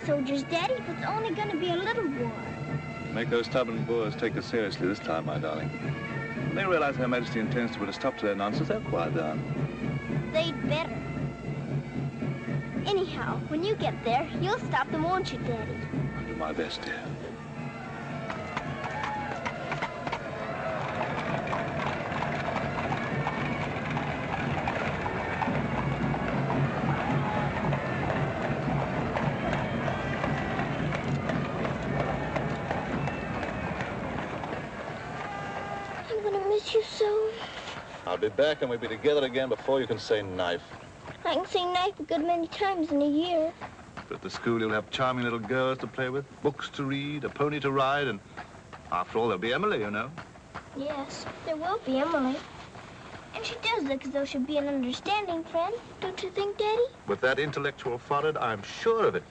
soldiers, Daddy, but it's only going to be a little war. Make those stubborn Boers take us seriously this time, my darling. When they realize Her Majesty intends to put a stop to their nonsense, they'll quiet down. They'd better. Anyhow, when you get there, you'll stop them, won't you, Daddy? I'll do my best, dear. You so. I'll be back and we'll be together again before you can say knife. I can say knife a good many times in a year. But at the school you'll have charming little girls to play with, books to read, a pony to ride, and after all there'll be Emily, you know. Yes, there will be Emily. And she does look as though she'd be an understanding friend, don't you think, Daddy? With that intellectual forehead, I'm sure of it.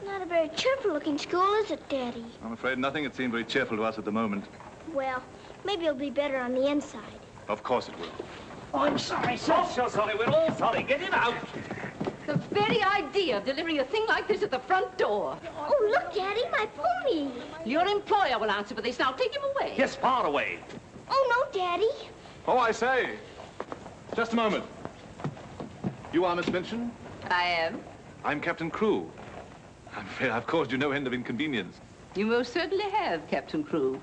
Not a very cheerful-looking school, is it, Daddy? I'm afraid nothing had seemed very cheerful to us at the moment. Well, maybe it'll be better on the inside. Of course it will. Oh, I'm sorry, sir. So sorry. We're all sorry. Get him out. The very idea of delivering a thing like this at the front door. Oh, look, Daddy, my pony. Your employer will answer for this. Now, take him away. Yes, far away. Oh, no, Daddy. Oh, I say. Just a moment. You are Miss Minchin? I am. I'm Captain Crewe. I'm afraid I've caused you no end of inconvenience. You most certainly have, Captain Crewe.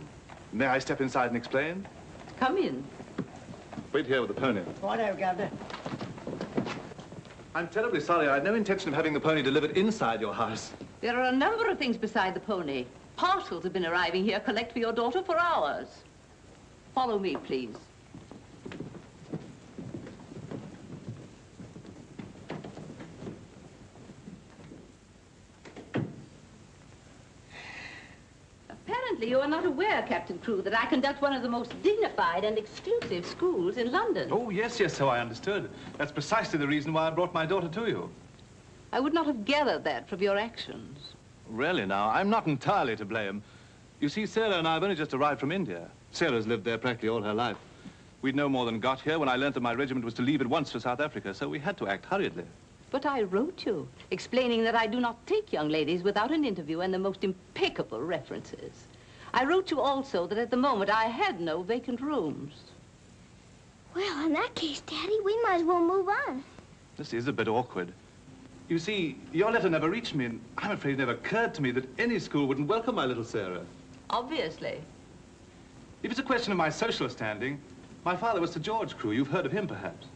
May I step inside and explain? Come in. Wait here with the pony. Righto, Governor. I'm terribly sorry. I had no intention of having the pony delivered inside your house. There are a number of things beside the pony. Parcels have been arriving here, collect for your daughter for hours. Follow me, please. Apparently, you are not aware, Captain Crewe, that I conduct one of the most dignified and exclusive schools in London. Oh, yes, so I understood. That's precisely the reason why I brought my daughter to you. I would not have gathered that from your actions. Really, now, I'm not entirely to blame. You see, Sarah and I have only just arrived from India. Sarah's lived there practically all her life. We'd no more than got here when I learned that my regiment was to leave at once for South Africa, so we had to act hurriedly. But I wrote you, explaining that I do not take young ladies without an interview and the most impeccable references. I wrote you also that at the moment I had no vacant rooms. Well, in that case, Daddy, we might as well move on. This is a bit awkward. You see, your letter never reached me, and I'm afraid it never occurred to me that any school wouldn't welcome my little Sarah. Obviously. If it's a question of my social standing, my father was Sir George Crewe. You've heard of him, perhaps.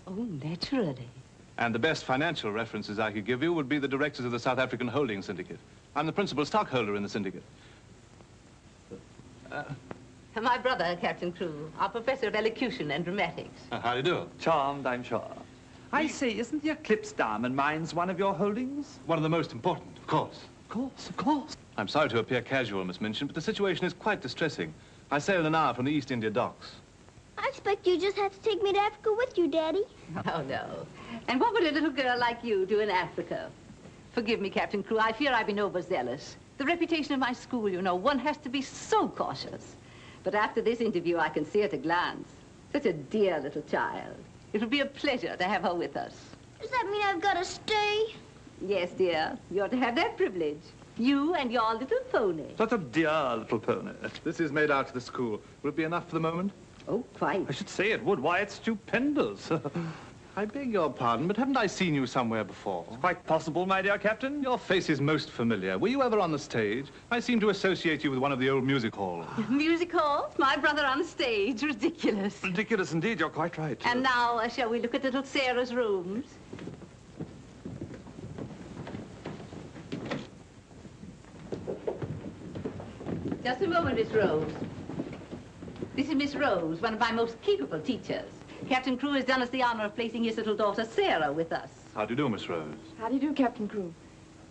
Oh, naturally. And the best financial references I could give you would be the directors of the South African Holding Syndicate. I'm the principal stockholder in the syndicate. My brother, Captain Crewe, our professor of elocution and dramatics. How do you do? Charmed, I'm sure. I say, isn't the Eclipse Diamond Mines one of your holdings? One of the most important, of course. Of course, of course. I'm sorry to appear casual, Miss Minchin, but the situation is quite distressing. I sail in an hour from the East India docks. I expect you just have to take me to Africa with you, Daddy. Oh, no. And what would a little girl like you do in Africa? Forgive me, Captain Crewe, I fear I've been overzealous. The reputation of my school, you know, one has to be so cautious. But after this interview, I can see at a glance. Such a dear little child. It will be a pleasure to have her with us. Does that mean I've got to stay? Yes, dear. You're to have that privilege. You and your little pony. Such a dear little pony. This is made out to the school. Will it be enough for the moment? Oh, quite. I should say it would. Why, it's stupendous. I beg your pardon, but haven't I seen you somewhere before? It's quite possible, my dear Captain. Your face is most familiar. Were you ever on the stage? I seem to associate you with one of the old music halls. Music halls? My brother on the stage? Ridiculous. Ridiculous indeed. You're quite right. And now, shall we look at little Sarah's rooms? Just a moment, Miss Rose. This is Miss Rose, one of my most capable teachers. Captain Crewe has done us the honor of placing his little daughter, Sarah, with us. How do you do, Miss Rose? How do you do, Captain Crewe?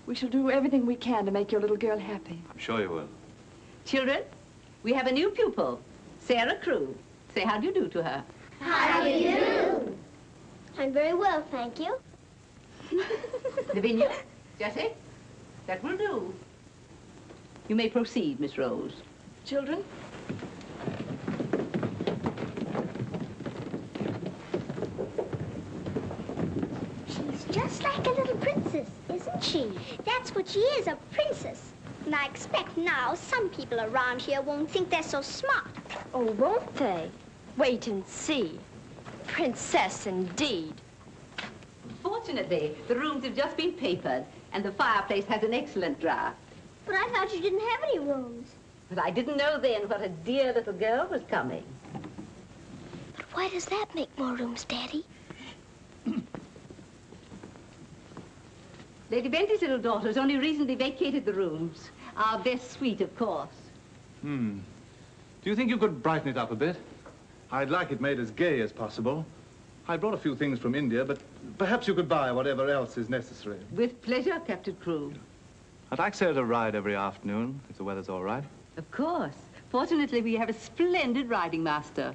We shall do everything we can to make your little girl happy. I'm sure you will. Children, we have a new pupil, Sarah Crewe. Say how do you do to her. How do you do? I'm very well, thank you. Lavinia, Jessie, that will do. You may proceed, Miss Rose. Children? She's just like a little princess, isn't she? That's what she is, a princess. And I expect now some people around here won't think they're so smart. Oh, won't they? Wait and see. Princess, indeed. Fortunately, the rooms have just been papered, and the fireplace has an excellent draft. But I thought you didn't have any rooms. But I didn't know then what a dear little girl was coming. But why does that make more rooms, Daddy? Lady Bentley's little daughter has only recently vacated the rooms. Our best suite, of course. Do you think you could brighten it up a bit? I'd like it made as gay as possible. I brought a few things from India, but perhaps you could buy whatever else is necessary. With pleasure, Captain Crewe. I'd like Sarah to ride every afternoon, if the weather's all right. Of course. Fortunately, we have a splendid riding master.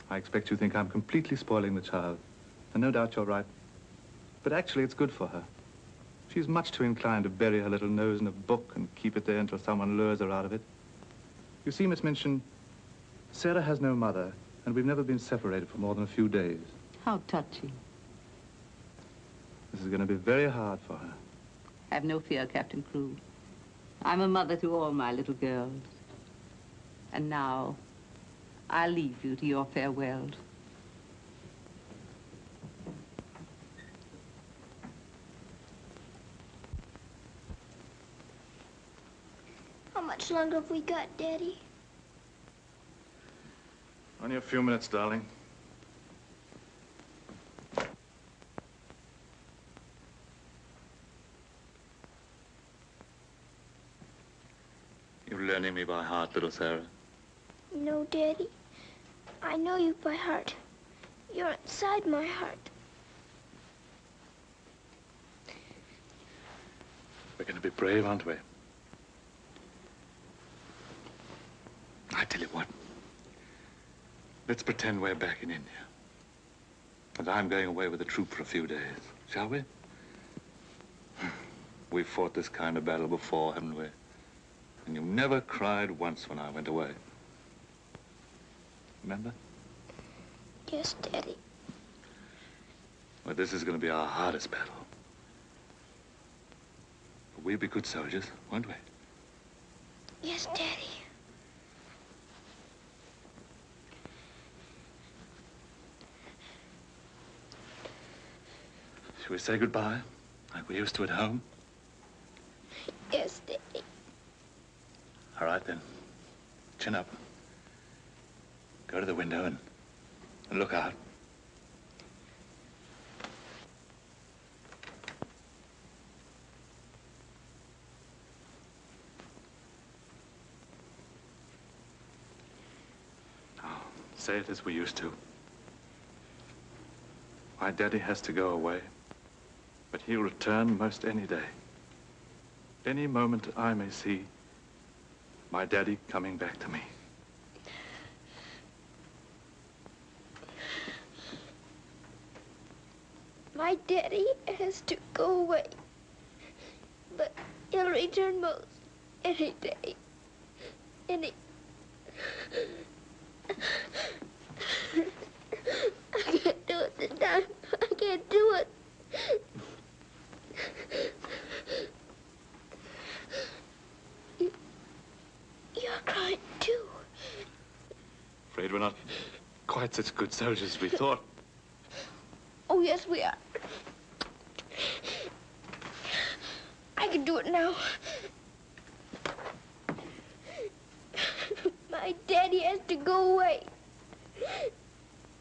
I expect you think I'm completely spoiling the child. And no doubt you're right. But actually, it's good for her. She's much too inclined to bury her little nose in a book and keep it there until someone lures her out of it. You see, Miss Minchin, Sarah has no mother, and we've never been separated for more than a few days. How touching. This is going to be very hard for her. Have no fear, Captain Crewe. I'm a mother to all my little girls. And now, I'll leave you to your farewells. How much longer have we got, Daddy? Only a few minutes, darling. You're learning me by heart, little Sarah. No, Daddy. I know you by heart. You're inside my heart. We're going to be brave, aren't we? I tell you what. Let's pretend we're back in India. And I'm going away with the troop for a few days. Shall we? We've fought this kind of battle before, haven't we? And you never cried once when I went away. Remember? Yes, Daddy. Well, this is going to be our hardest battle. But we'll be good soldiers, won't we? Yes, Daddy. Shall we say goodbye, like we used to at home? Yes, Daddy. All right, then. Chin up. Go to the window and look out. Now, say it as we used to. My daddy has to go away, but he'll return most any day. Any moment I may see my daddy coming back to me. My daddy has to go away, but he'll return most any day. I can't do it this time. I can't do it. You're crying too. Afraid we're not quite such good soldiers as we thought. Oh, yes, we are. I can do it now. My daddy has to go away,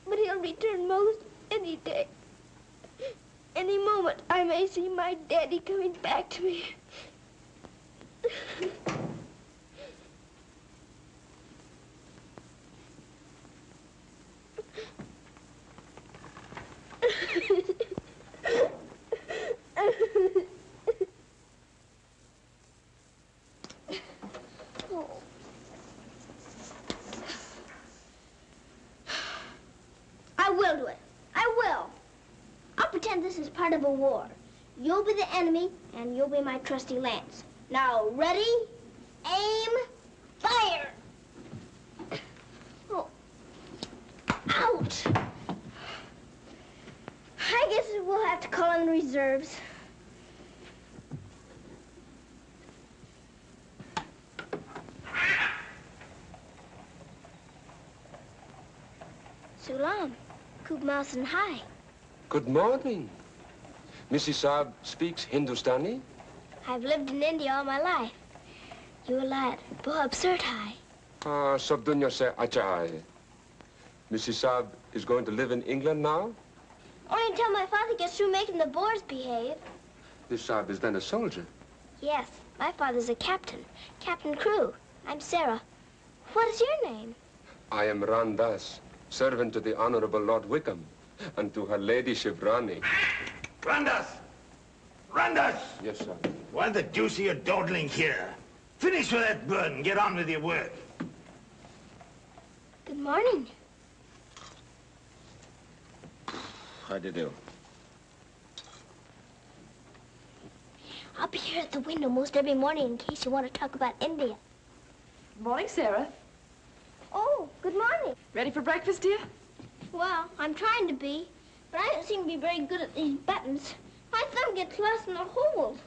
but he'll return most any day. Any moment, I may see my daddy coming back to me. I will do it. I will. I'll pretend this is part of a war. You'll be the enemy, and you'll be my trusty lance. Now, ready, aim, fire! Oh. Ouch! I guess we'll have to call in the reserves. Sulam, Kub Mouse and Hi. Good morning. Mrs. Saab speaks Hindustani? I've lived in India all my life. You a lad, Boab Surtai. Ah, sab dunya se acha hai. Mrs. Saab is going to live in England now? Only until my father gets through making the Boers behave. Miss Saab is then a soldier. Yes, my father's a captain. Captain Crew. I'm Sarah. What is your name? I am Randas, servant to the Honorable Lord Wickham, and to her ladyship Rani. Randas! Randas! Yes, sir. Why the deuce are you dawdling here? Finish with that bird and get on with your work. Good morning. How do you do? I'll be here at the window most every morning in case you want to talk about India. Good morning, Sarah. Oh, good morning. Ready for breakfast, dear? Well, I'm trying to be, but I don't seem to be very good at these buttons. My thumb gets lost in the holes.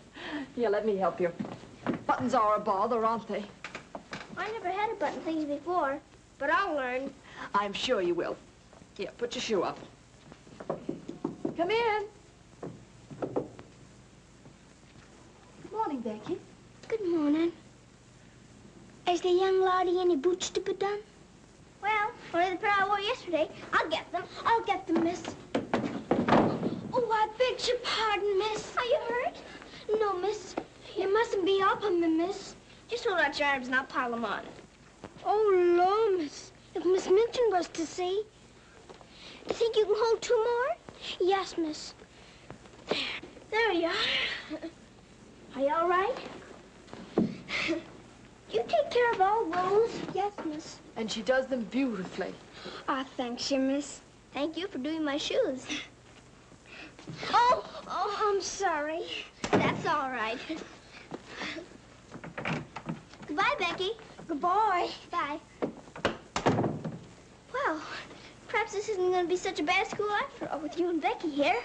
Here, let me help you. Buttons are a bother, aren't they? I never had to button things before, but I'll learn. I'm sure you will. Here, put your shoe up. Come in. Good morning, Becky. Good morning. Is the young laddie any boots to be done? Well, only the pair I wore yesterday. I'll get them. I'll get them, miss. Oh, I beg your pardon, miss. Are you hurt? No, miss. You mustn't be up on me, miss. Just hold out your arms and I'll pile them on. Oh, Lord, miss. If Miss Minton was to see. You think you can hold two more? Yes, miss. There you are. Are you all right? You take care of all those? Yes, miss. And she does them beautifully. Ah, thanks, you, miss. Thank you for doing my shoes. Oh, I'm sorry. That's all right. Goodbye, Becky. Goodbye. Bye. Well, perhaps this isn't going to be such a bad school after all with you and Becky here.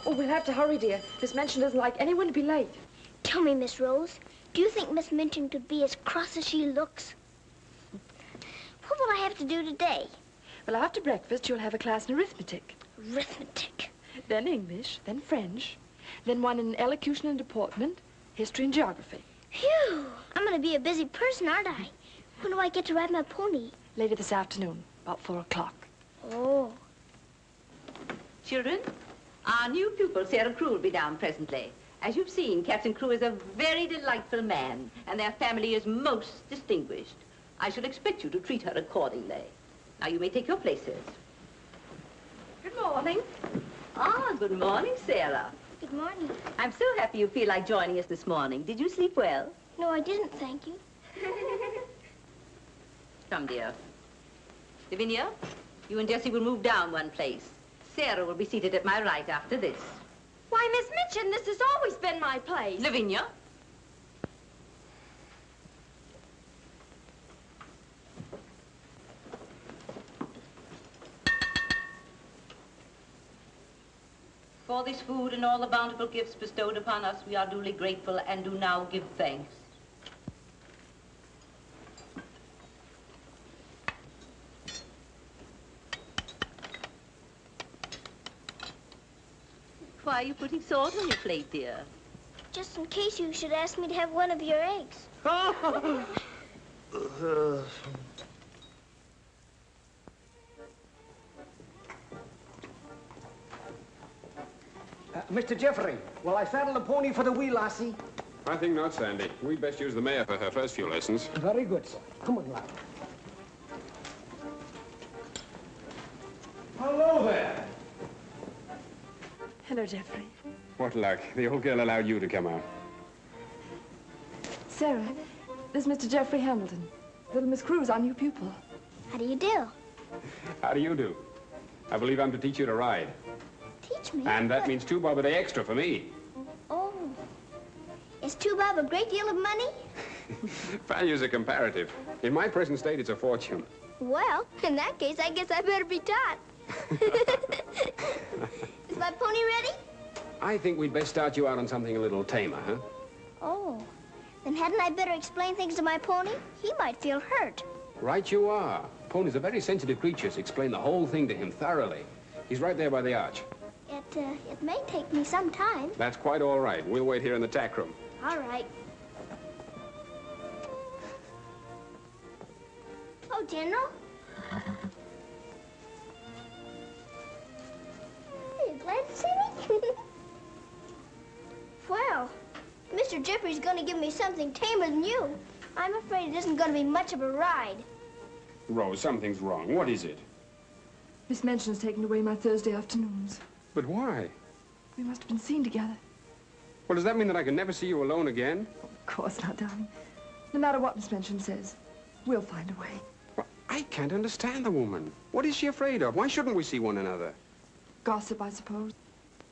Oh, we'll have to hurry, dear. Miss Minchin doesn't like anyone to be late. Tell me, Miss Rose, do you think Miss Minchin could be as cross as she looks? What will I have to do today? Well, after breakfast, you'll have a class in arithmetic. Arithmetic. Then English, then French, then one in elocution and deportment, history and geography. Phew! I'm going to be a busy person, aren't I? When do I get to ride my pony? Later this afternoon, about 4 o'clock. Oh. Children, our new pupil, Sarah Crew, will be down presently. As you've seen, Captain Crew is a very delightful man, and their family is most distinguished. I shall expect you to treat her accordingly. Now, you may take your places. Good morning. Ah, good morning, Sarah. Good morning. I'm so happy you feel like joining us this morning. Did you sleep well? No, I didn't, thank you. Come, dear. Lavinia, you and Jessie will move down one place. Sarah will be seated at my right after this. Why, Miss Minchin, this has always been my place. Lavinia. For this food and all the bountiful gifts bestowed upon us, we are duly grateful and do now give thanks. Why are you putting salt on your plate, dear? Just in case you should ask me to have one of your eggs. Mr. Jeffrey, will I saddle a pony for the wee lassie? I think not, Sandy. We'd best use the mare for her first few lessons. Very good, sir. Come on, lad. Hello there. Hello, Jeffrey. What luck. The old girl allowed you to come out. Sarah, this is Mr. Jeffrey Hamilton. Little Miss Crew's our new pupil. How do you do? How do you do? I believe I'm to teach you to ride. Teach me. And that means 2 bob a day extra for me. Is 2 bob a great deal of money? Values are comparative. In my present state, it's a fortune. Well, in that case, I guess I better be taught. Is my pony ready? I think we'd best start you out on something a little tamer, huh? Oh, then hadn't I better explain things to my pony? He might feel hurt. Right you are. Ponies are very sensitive creatures. Explain the whole thing to him thoroughly. He's right there by the arch. It may take me some time. That's quite all right. We'll wait here in the tack room. All right. Oh, General. Are you glad to see me? Well, Mr. Jeffrey's going to give me something tamer than you. I'm afraid it isn't going to be much of a ride. Rose, something's wrong. What is it? Miss Minchin's taken away my Thursday afternoons. But why? We must have been seen together. Well, does that mean that I can never see you alone again? Of course not, darling. No matter what Miss Minchin says, we'll find a way. Well, I can't understand the woman. What is she afraid of? Why shouldn't we see one another? Gossip, I suppose.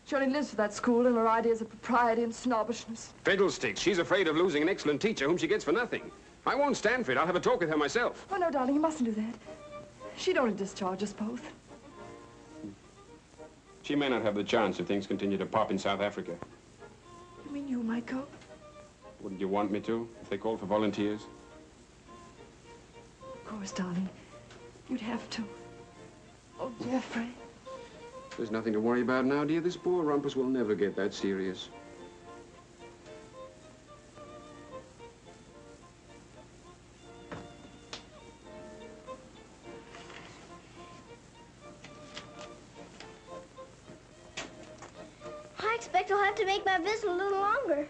She only lives for that school and her ideas of propriety and snobbishness. Fiddlesticks. She's afraid of losing an excellent teacher whom she gets for nothing. I won't stand for it. I'll have a talk with her myself. Oh, no, darling, you mustn't do that. She'd only discharge us both. She may not have the chance if things continue to pop in South Africa. You mean you might go? Wouldn't you want me to, if they called for volunteers? Of course, darling. You'd have to. Oh, Jeffrey. There's nothing to worry about now, dear. This poor rumpus will never get that serious. I expect I'll have to make my visit a little longer.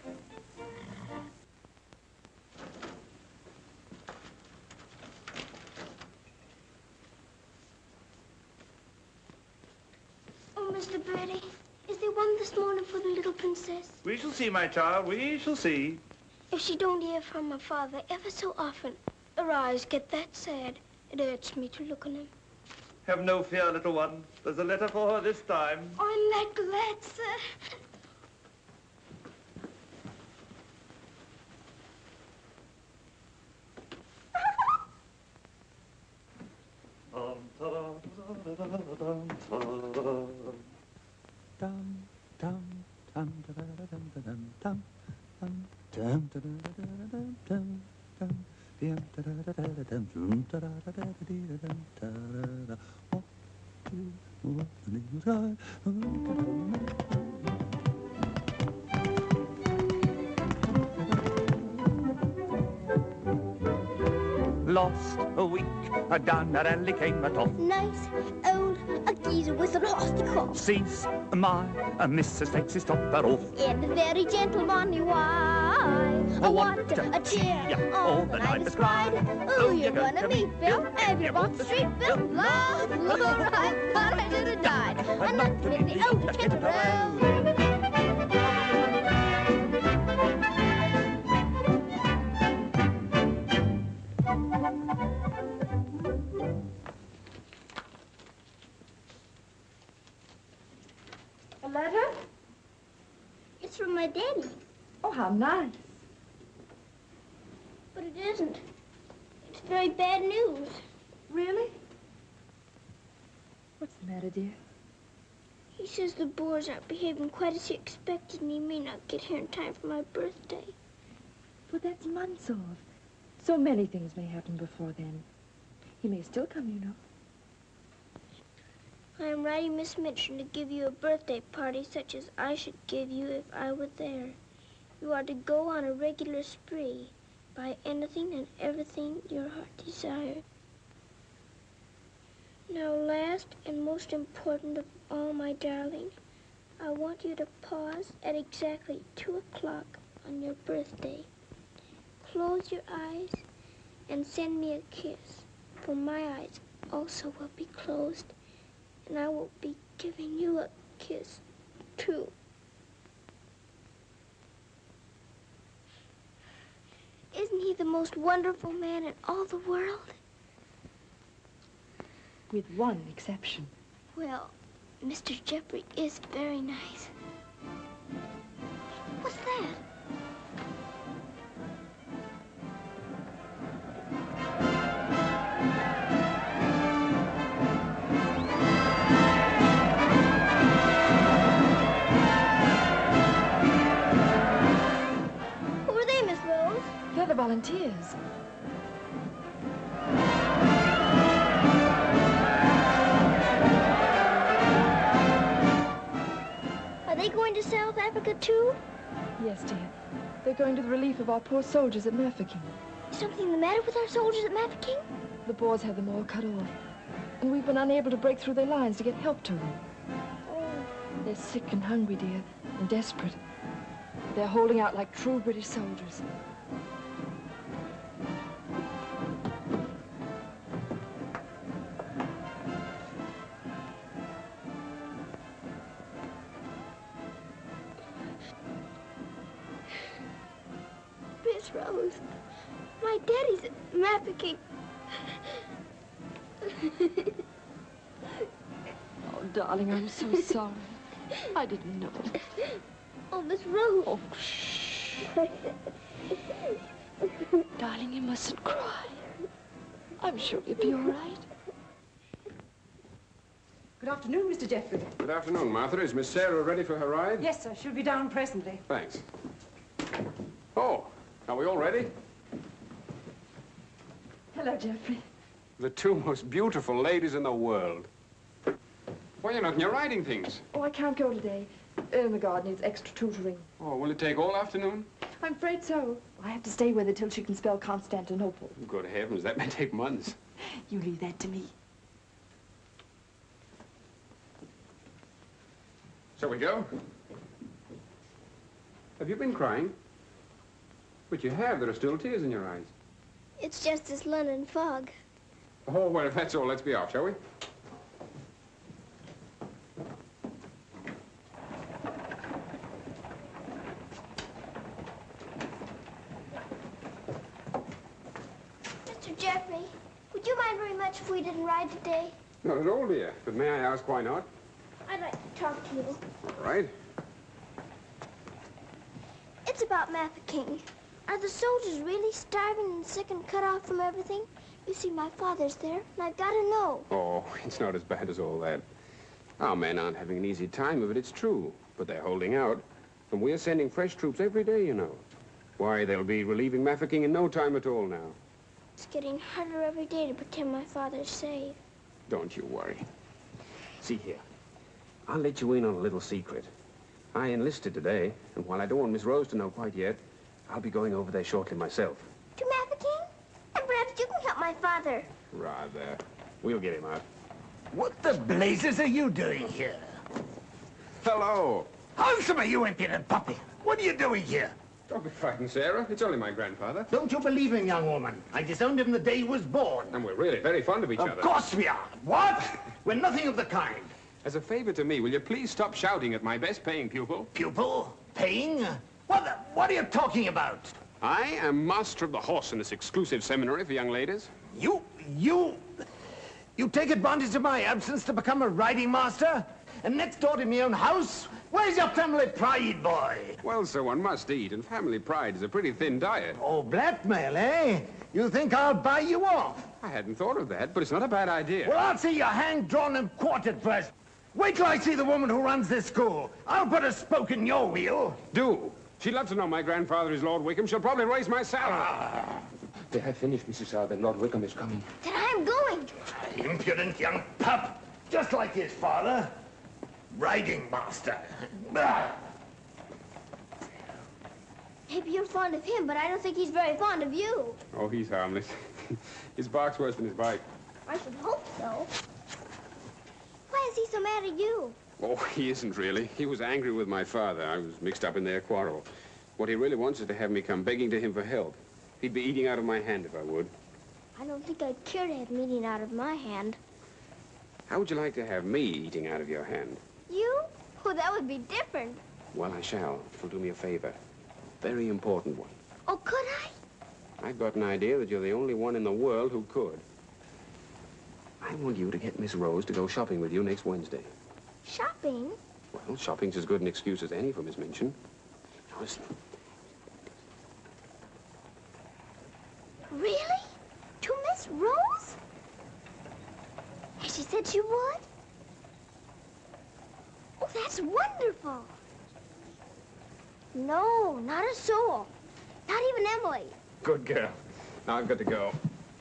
Oh, Mr. Birdie, is there one this morning for the little princess? We shall see, my child. We shall see. If she don't hear from her father ever so often, her eyes get that sad. It hurts me to look on him. Have no fear, little one. There's a letter for her this time. I'm that glad, sir. Lost a week, down at alley came a toff. Nice old geezer with a rusty cough. Sees my Mrs. takes his topper off. In a very gentle bonny way. What a cheer all the night was cried. Oh, you're gonna meet Bill, and you walk the street, Bill. Love, I thought I should have died. I'm not in the old Kent Road. A letter? It's from my daddy. Oh, how nice. But it isn't. It's very bad news. Really? What's the matter, dear? He says the Boers aren't behaving quite as he expected, and he may not get here in time for my birthday. But that's months off. So many things may happen before then. He may still come, you know. I am writing Miss Minchin to give you a birthday party such as I should give you if I were there. You are to go on a regular spree, buy anything and everything your heart desires. Now, last and most important of all, my darling, I want you to pause at exactly 2 o'clock on your birthday. Close your eyes and send me a kiss, for my eyes also will be closed, and I will be giving you a kiss, too. Isn't he the most wonderful man in all the world? With one exception. Well, Mr. Jeffrey is very nice. What's that? tears. Are they going to South Africa too? Yes, dear. They're going to the relief of our poor soldiers at Mafeking. Is something the matter with our soldiers at Mafeking? The Boers had them all cut off, and we've been unable to break through their lines to get help to them. They're sick and hungry, dear, and desperate. They're holding out like true British soldiers. Miss Rose, my daddy's at Mafeking. Oh, darling, I'm so sorry. I didn't know. Oh, Miss Rose. Oh, shh. Darling, you mustn't cry. I'm sure you'll be all right. Good afternoon, Mr. Jeffrey. Good afternoon, Martha. Is Miss Sarah ready for her ride? Yes, sir. She'll be down presently. Thanks. Oh, are we all ready? Hello, Jeffrey. The two most beautiful ladies in the world. Why, you're not in your riding things. Oh, I can't go today. Irmgard needs extra tutoring. Oh, will it take all afternoon? I'm afraid so. I have to stay with her till she can spell Constantinople. Good heavens, that may take months. You leave that to me. Shall we go? Have you been crying? But you have. There are still tears in your eyes. It's just this London fog. Oh, well, if that's all, let's be off, shall we? Mr. Jeffrey, would you mind very much if we didn't ride today? Not at all, dear. But may I ask why not? I'd like to talk to you. All right. It's about Mafeking. Are the soldiers really starving and sick and cut off from everything? You see, my father's there, and I've got to know. Oh, it's not as bad as all that. Our men aren't having an easy time of it, it's true. But they're holding out. And we're sending fresh troops every day, you know. Why, they'll be relieving Mafeking in no time at all now. It's getting harder every day to pretend my father's safe. Don't you worry. See here. I'll let you in on a little secret. I enlisted today, and while I don't want Miss Rose to know quite yet, I'll be going over there shortly myself. To Mafeking? And perhaps you can help my father. Rather. We'll get him out. What the blazes are you doing here? Hello. Handsome, you impudent puppy. What are you doing here? Don't be frightened, Sarah. It's only my grandfather. Don't you believe him, young woman? I disowned him the day he was born. And we're really very fond of each other. Of course we are. What? We're nothing of the kind. As a favor to me, will you please stop shouting at my best-paying pupil? Pupil? Paying? What are you talking about? I am master of the horse in this exclusive seminary for young ladies. You take advantage of my absence to become a riding master? And next door to my own house? Where's your family pride, boy? Well, sir, one must eat, and family pride is a pretty thin diet. Oh, blackmail, eh? You think I'll buy you off? I hadn't thought of that, but it's not a bad idea. Well, I'll see you hanged, drawn, and quartered first. Wait till I see the woman who runs this school. I'll put a spoke in your wheel. Do. She'd love to know my grandfather is Lord Wickham. She'll probably raise my salary. They have finished, Mrs. Arden. Lord Wickham is coming. Then I'm going. Impudent young pup. Just like his father. Riding master. Maybe you're fond of him, but I don't think he's very fond of you. Oh, he's harmless. His bark's worse than his bite. I should hope so. Why is he so mad at you? Oh, he isn't really. He was angry with my father. I was mixed up in their quarrel. What he really wants is to have me come begging to him for help. He'd be eating out of my hand if I would. I don't think I'd care to have him eating out of my hand. How would you like to have me eating out of your hand? You? Oh, that would be different. Well, I shall. It'll do me a favor. Very important one. Oh, could I? I've got an idea that you're the only one in the world who could. I want you to get Miss Rose to go shopping with you next Wednesday. Shopping? Well, shopping's as good an excuse as any for Miss Minchin. Now, listen. Really? To Miss Rose? Has she said she would? Oh, that's wonderful. No, not a soul. Not even Emily. Good girl. Now I've got to go.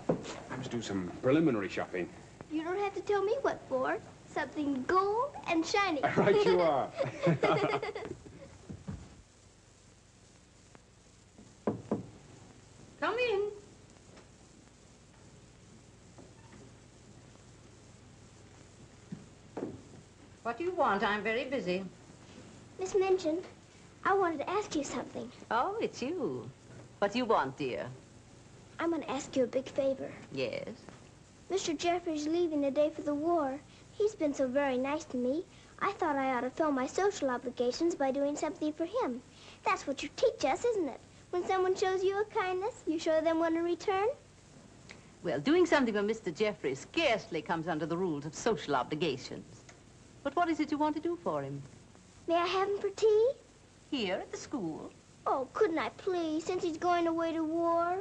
I must do some preliminary shopping. You don't have to tell me what for. Something gold and shiny. Right you are. Come in. What do you want? I'm very busy. Miss Minchin, I wanted to ask you something. Oh, it's you. What do you want, dear? I'm going to ask you a big favor. Yes? Mr. Jeffrey's leaving the day for the war. He's been so very nice to me. I thought I ought to fill my social obligations by doing something for him. That's what you teach us, isn't it? When someone shows you a kindness, you show them one in return? Well, doing something for Mr. Jeffrey scarcely comes under the rules of social obligations. But what is it you want to do for him? May I have him for tea? Here at the school? Oh, couldn't I please, since he's going away to war?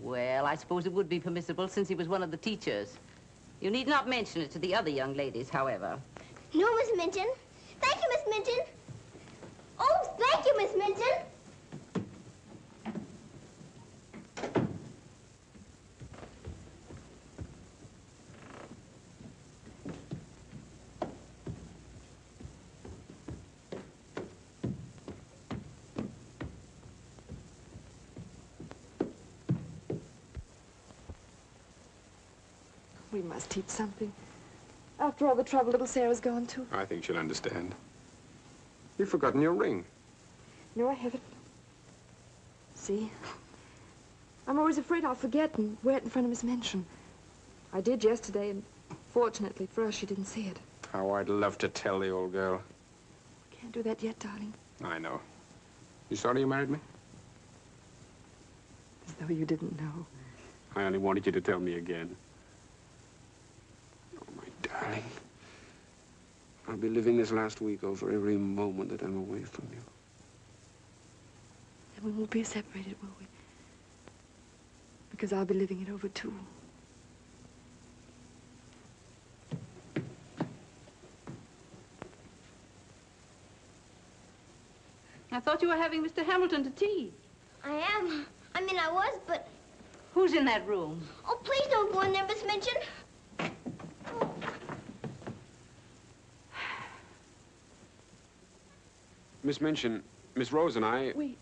Well, I suppose it would be permissible since he was one of the teachers. You need not mention it to the other young ladies, however. No, Miss Minchin. Thank you, Miss Minchin. Oh, thank you, Miss Minchin. We must teach something. After all the trouble little Sarah's gone to. I think she'll understand. You've forgotten your ring. No, I haven't. See? I'm always afraid I'll forget and wear it in front of Miss Minchin. I did yesterday, and fortunately for us, she didn't see it. How I'd love to tell the old girl. Can't do that yet, darling. I know. You sorry you married me? As though you didn't know. I only wanted you to tell me again. Oh, my darling. I'll be living this last week over every moment that I'm away from you. And we won't be separated, will we? Because I'll be living it over, too. I thought you were having Mr. Hamilton to tea. I am. I mean, I was, but... Who's in that room? Oh, please don't go in there, Miss Minchin. Oh. Miss Minchin, Miss Rose and I... We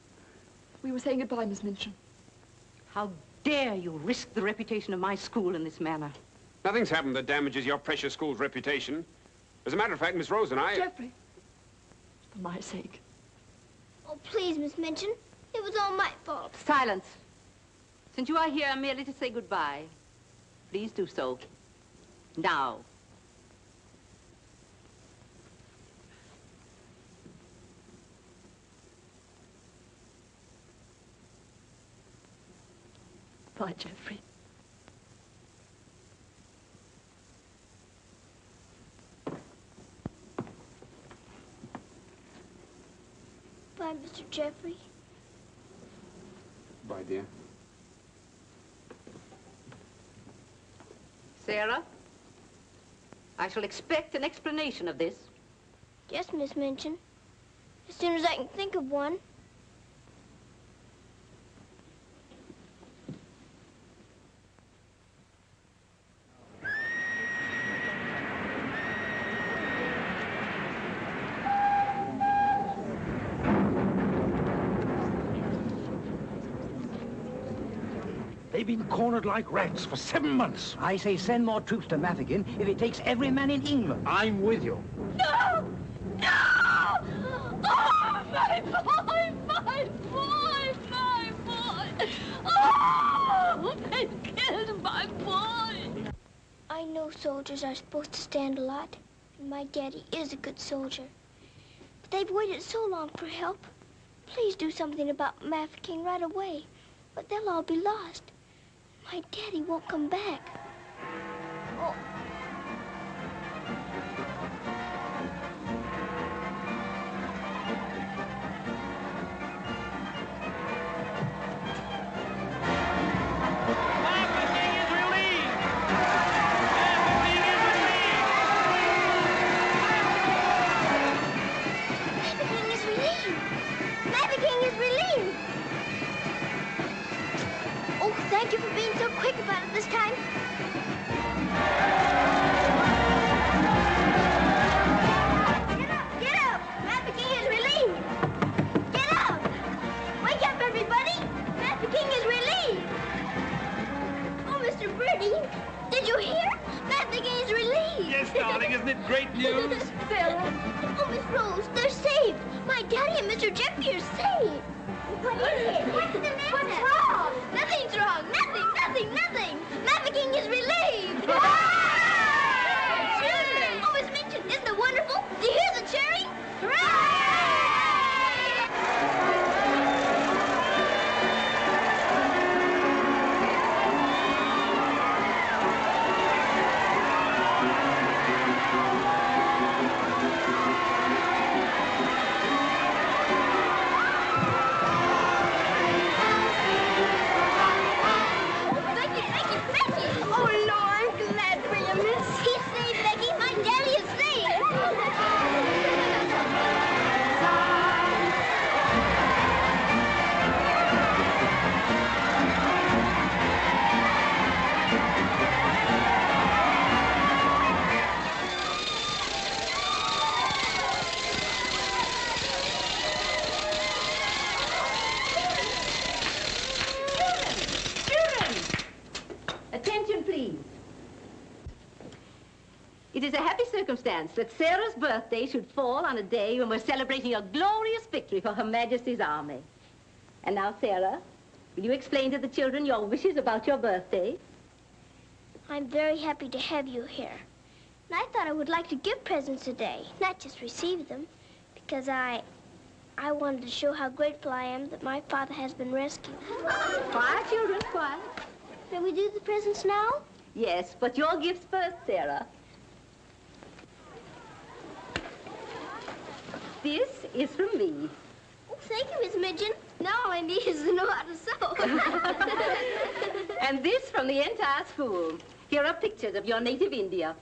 were saying goodbye, Miss Minchin. How dare you risk the reputation of my school in this manner? Nothing's happened that damages your precious school's reputation. As a matter of fact, Miss Rose and I... Jeffrey, for my sake. Oh, please, Miss Minchin. It was all my fault. Silence. Since you are here merely to say goodbye, please do so. Now. Bye, Jeffrey. Bye, Mr. Jeffrey. Bye, dear. Sarah, I shall expect an explanation of this. Yes, Miss Minchin. As soon as I can think of one. They've been cornered like rats for 7 months. I say send more troops to Mafeking if it takes every man in England. I'm with you. No! No! Oh, my boy! My boy! My boy! Oh! They killed my boy! I know soldiers are supposed to stand a lot, and my daddy is a good soldier. But they've waited so long for help. Please do something about Mafeking right away, but they'll all be lost. My daddy won't come back. Oh. darling. Isn't it great news? Sarah. Oh, Miss Rose, they're saved. My daddy and Mr. Jeffrey are saved. What is it? What's the matter? What's wrong? Nothing's wrong. Nothing. Mafeking is relieved. Children! Oh, Miss Minchin, isn't it wonderful? Do you hear the cheering? Hooray! It is a happy circumstance that Sarah's birthday should fall on a day when we're celebrating a glorious victory for Her Majesty's army. And now, Sarah, will you explain to the children your wishes about your birthday? I'm very happy to have you here. And I thought I would like to give presents today, not just receive them, because I wanted to show how grateful I am that my father has been rescued. Quiet, children, quiet. May we do the presents now? Yes, but your gifts first, Sarah. This is from me. Oh, thank you, Miss Midgeon. Now all I need is to know how to sew. And this from the entire school. Here are pictures of your native India.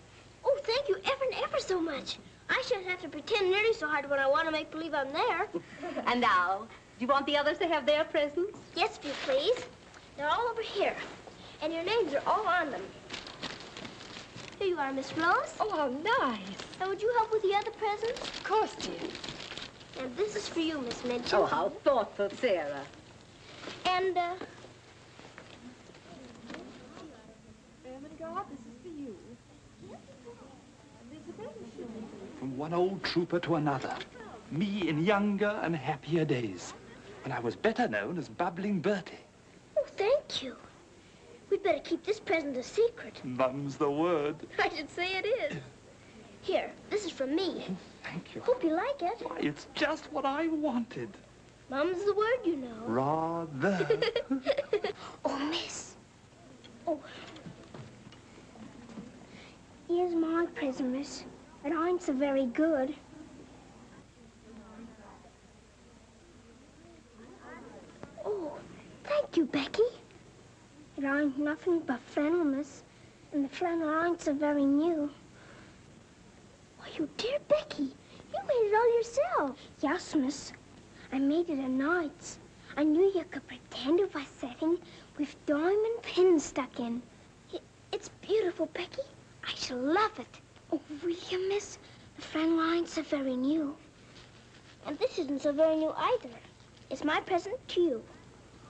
Oh, thank you ever and ever so much. I shouldn't have to pretend nearly so hard when I want to make believe I'm there. And now, do you want the others to have their presents? Yes, if you please. They're all over here. And your names are all on them. Here you are, Miss Rose. Oh, how nice. Now, would you help with the other presents? Of course, dear. And this is for you, Miss Minchin. Oh, how thoughtful, Sarah. And, Ermengarde, this is for you. From one old trooper to another. Me in younger and happier days, when I was better known as Bubbling Bertie. Oh, thank you. We'd better keep this present a secret. Mum's the word. I should say it is. Here, this is from me. Thank you. Hope you like it. Why, it's just what I wanted. Mum's the word, you know. Rather. Oh, miss. Oh. Here's my present, miss. But I'm so very good. Oh, thank you, Becky. It ain't nothing but flannel, miss. And the flannel ain't so very new. Why, you dear Becky, you made it all yourself. Yes, miss. I made it at nights. I knew you could pretend it was setting with diamond pins stuck in. It's beautiful, Becky. I shall love it. Oh, will you, miss? The flannel ain't so very new. And this isn't so very new either. It's my present to you.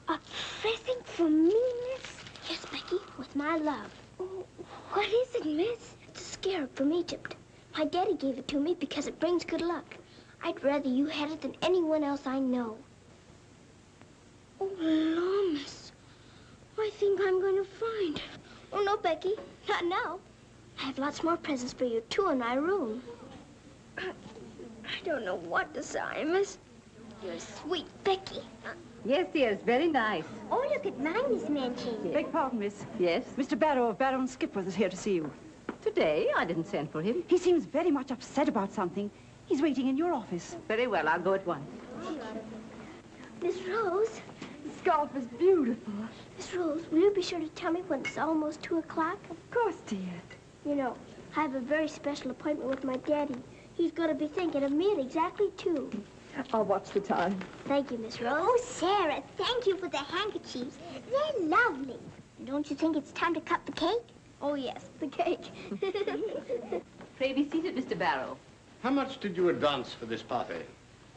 A present from me, miss? Yes, Becky, with my love. Oh, what is it, miss? It's a scarab from Egypt. My daddy gave it to me because it brings good luck. I'd rather you had it than anyone else I know. Oh, Lord, miss. I think I'm going to find it. Oh, no, Becky, not now. I have lots more presents for you, too, in my room. I don't know what to say, miss. You're sweet, Becky. Yes, dear, it's very nice. Oh, look at mine, Miss Manchin. Beg pardon, miss. Yes? Mr. Barrow of Barrow and Skipworth is here to see you. Today? I didn't send for him. He seems very much upset about something. He's waiting in your office. Very well, I'll go at once. Miss Rose? The scarf is beautiful. Miss Rose, will you be sure to tell me when it's almost 2 o'clock? Of course, dear. You know, I have a very special appointment with my daddy. He's going to be thinking of me at exactly 2. I'll watch the time. Thank you, Miss Rose. Oh, Sarah, thank you for the handkerchiefs. They're lovely. Don't you think it's time to cut the cake? Oh, yes, the cake. Pray be seated, Mr. Barrow. How much did you advance for this party?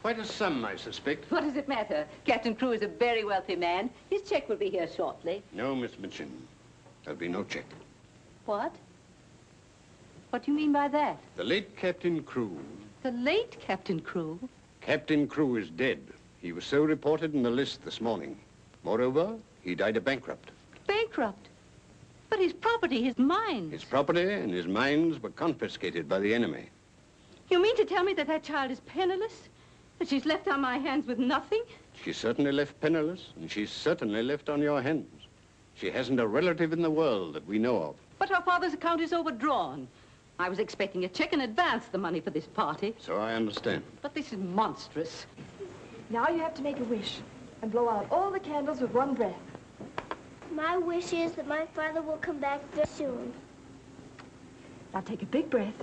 Quite a sum, I suspect. What does it matter? Captain Crewe is a very wealthy man. His check will be here shortly. No, Miss Minchin. There'll be no check. What What do you mean by that? The late Captain Crewe. The late Captain Crewe? Captain Crewe is dead. He was so reported in the list this morning. Moreover, he died a bankrupt. Bankrupt? But his property, his mines. His property and his mines were confiscated by the enemy. You mean to tell me that that child is penniless? That she's left on my hands with nothing? She's certainly left penniless, and she's certainly left on your hands. She hasn't a relative in the world that we know of. But her father's account is overdrawn. I was expecting a check in advance, the money for this party. So I understand. But this is monstrous. Now you have to make a wish and blow out all the candles with one breath. My wish is that my father will come back very soon. Now take a big breath.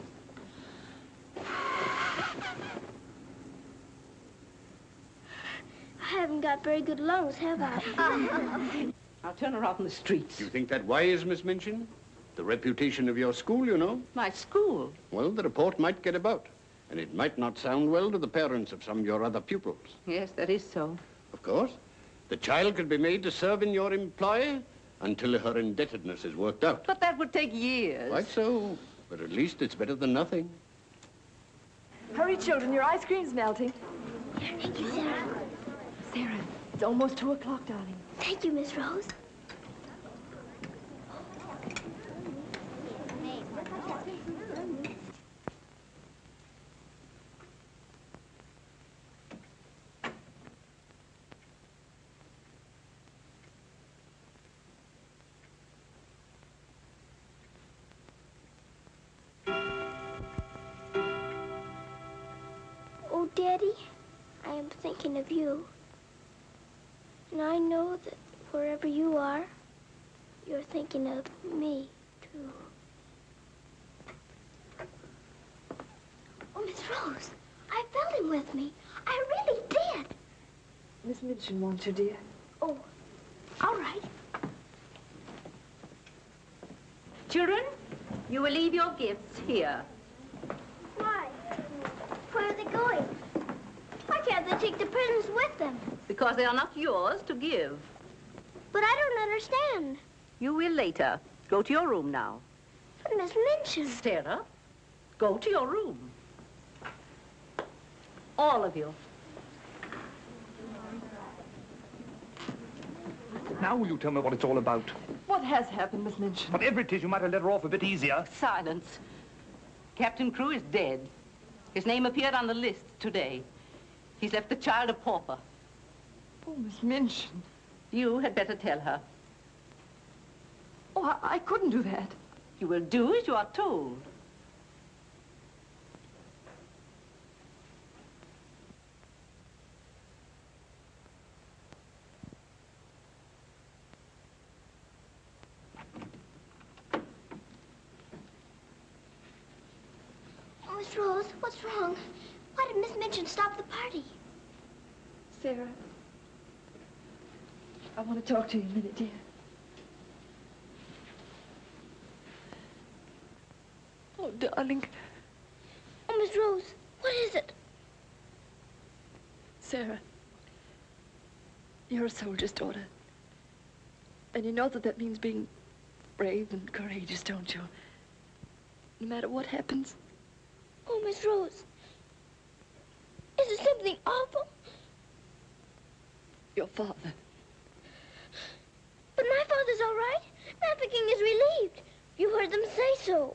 I haven't got very good lungs, have I? I'll turn her out in the streets. You think that wise, Miss Minchin? The reputation of your school, you know. My school? Well, the report might get about, and it might not sound well to the parents of some of your other pupils. Yes, that is so. Of course. The child could be made to serve in your employ until her indebtedness is worked out. But that would take years. Quite so. But at least it's better than nothing. Hurry, children, your ice cream's melting. Thank you, Sarah. Sarah, it's almost 2 o'clock, darling. Thank you, Miss Rose. Oh, Daddy, I am thinking of you. And I know that wherever you are, you're thinking of me, too. Oh, Miss Rose, I felt him with me. I really did. Miss Minchin wants you, dear. Oh, all right. Children, you will leave your gifts here. Why? Where are they going? Why can't they take the presents with them? Because they are not yours to give. But I don't understand. You will later. Go to your room now. But Miss Minchin... Sarah, go to your room. All of you. Now will you tell me what it's all about? What has happened, Miss Minchin? Whatever it is, you might have let her off a bit easier. Silence. Captain Crewe is dead. His name appeared on the list today. He's left the child a pauper. Oh, Miss Minchin. You had better tell her. Oh, I couldn't do that. You will do as you are told. Oh, Miss Rose, what's wrong? Why did Miss Minchin stop the party? Sarah, I want to talk to you a minute, dear. Oh, darling. Oh, Miss Rose, what is it? Sarah, you're a soldier's daughter. And you know that that means being brave and courageous, don't you? No matter what happens. Oh, Miss Rose, is it something awful? Your father. But my father's all right. Mafeking is relieved. You heard them say so.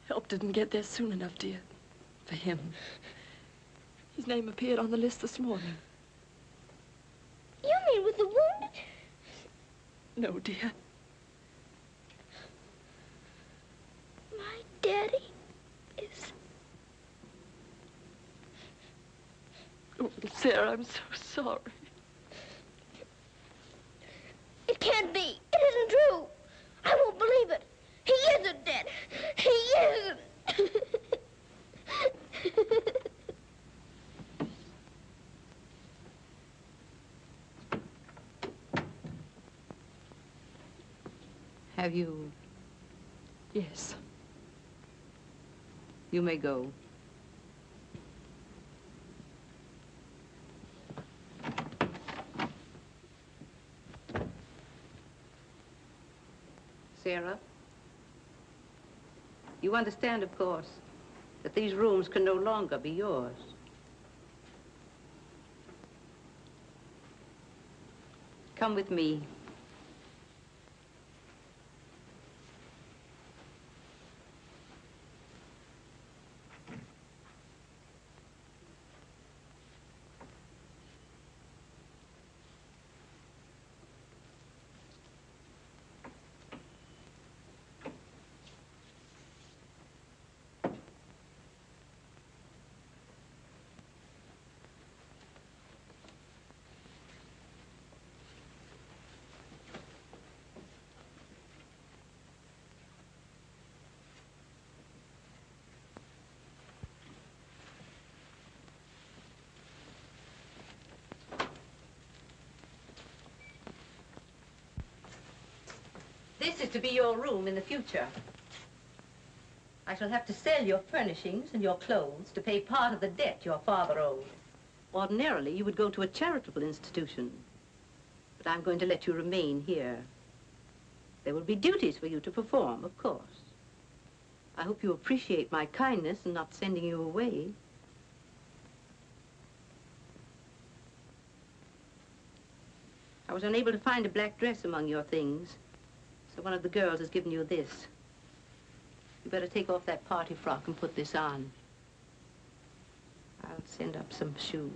Help didn't get there soon enough, dear. For him. His name appeared on the list this morning. You mean with the wounded? No, dear. My daddy is... Oh, Sarah, I'm so sorry. It can't be. It isn't true. I won't believe it. He isn't dead. He isn't. Have you? Yes. You may go. Sarah, You understand, of course, that these rooms can no longer be yours. Come with me. This is to be your room in the future. I shall have to sell your furnishings and your clothes to pay part of the debt your father owed. Ordinarily, you would go to a charitable institution, but I'm going to let you remain here. There will be duties for you to perform, of course. I hope you appreciate my kindness in not sending you away. I was unable to find a black dress among your things, so one of the girls has given you this. You better take off that party frock and put this on. I'll send up some shoes.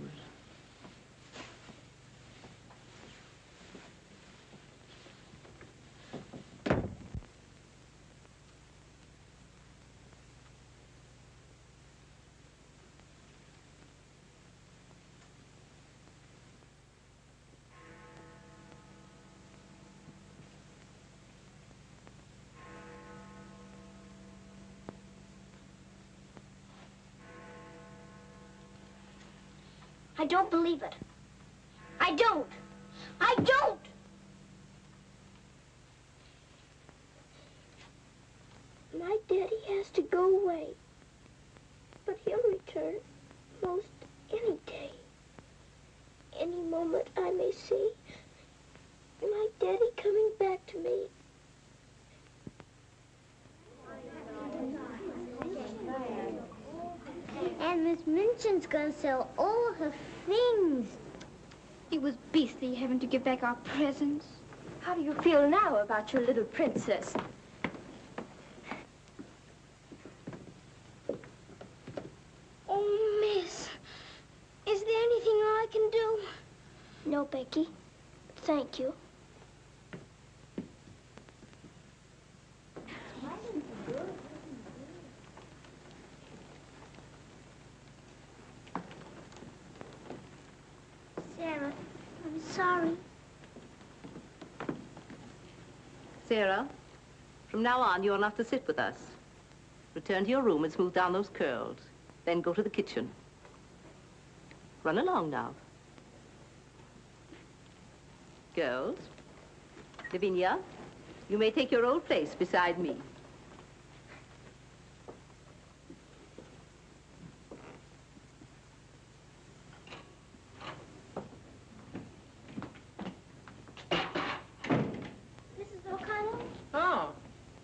I don't believe it. I don't. I don't! My daddy has to go away. But he'll return most any day. Any moment I may see my daddy coming back to me. And Miss Minchin's gonna sell all her things. It was beastly having to give back our presents. How do you feel now about your little princess? Oh, Miss, is there anything I can do? No, Becky. Thank you. Sarah, I'm sorry. Sarah, from now on, you're not to sit with us. Return to your room and smooth down those curls. Then go to the kitchen. Run along now. Girls, Lavinia, you may take your old place beside me.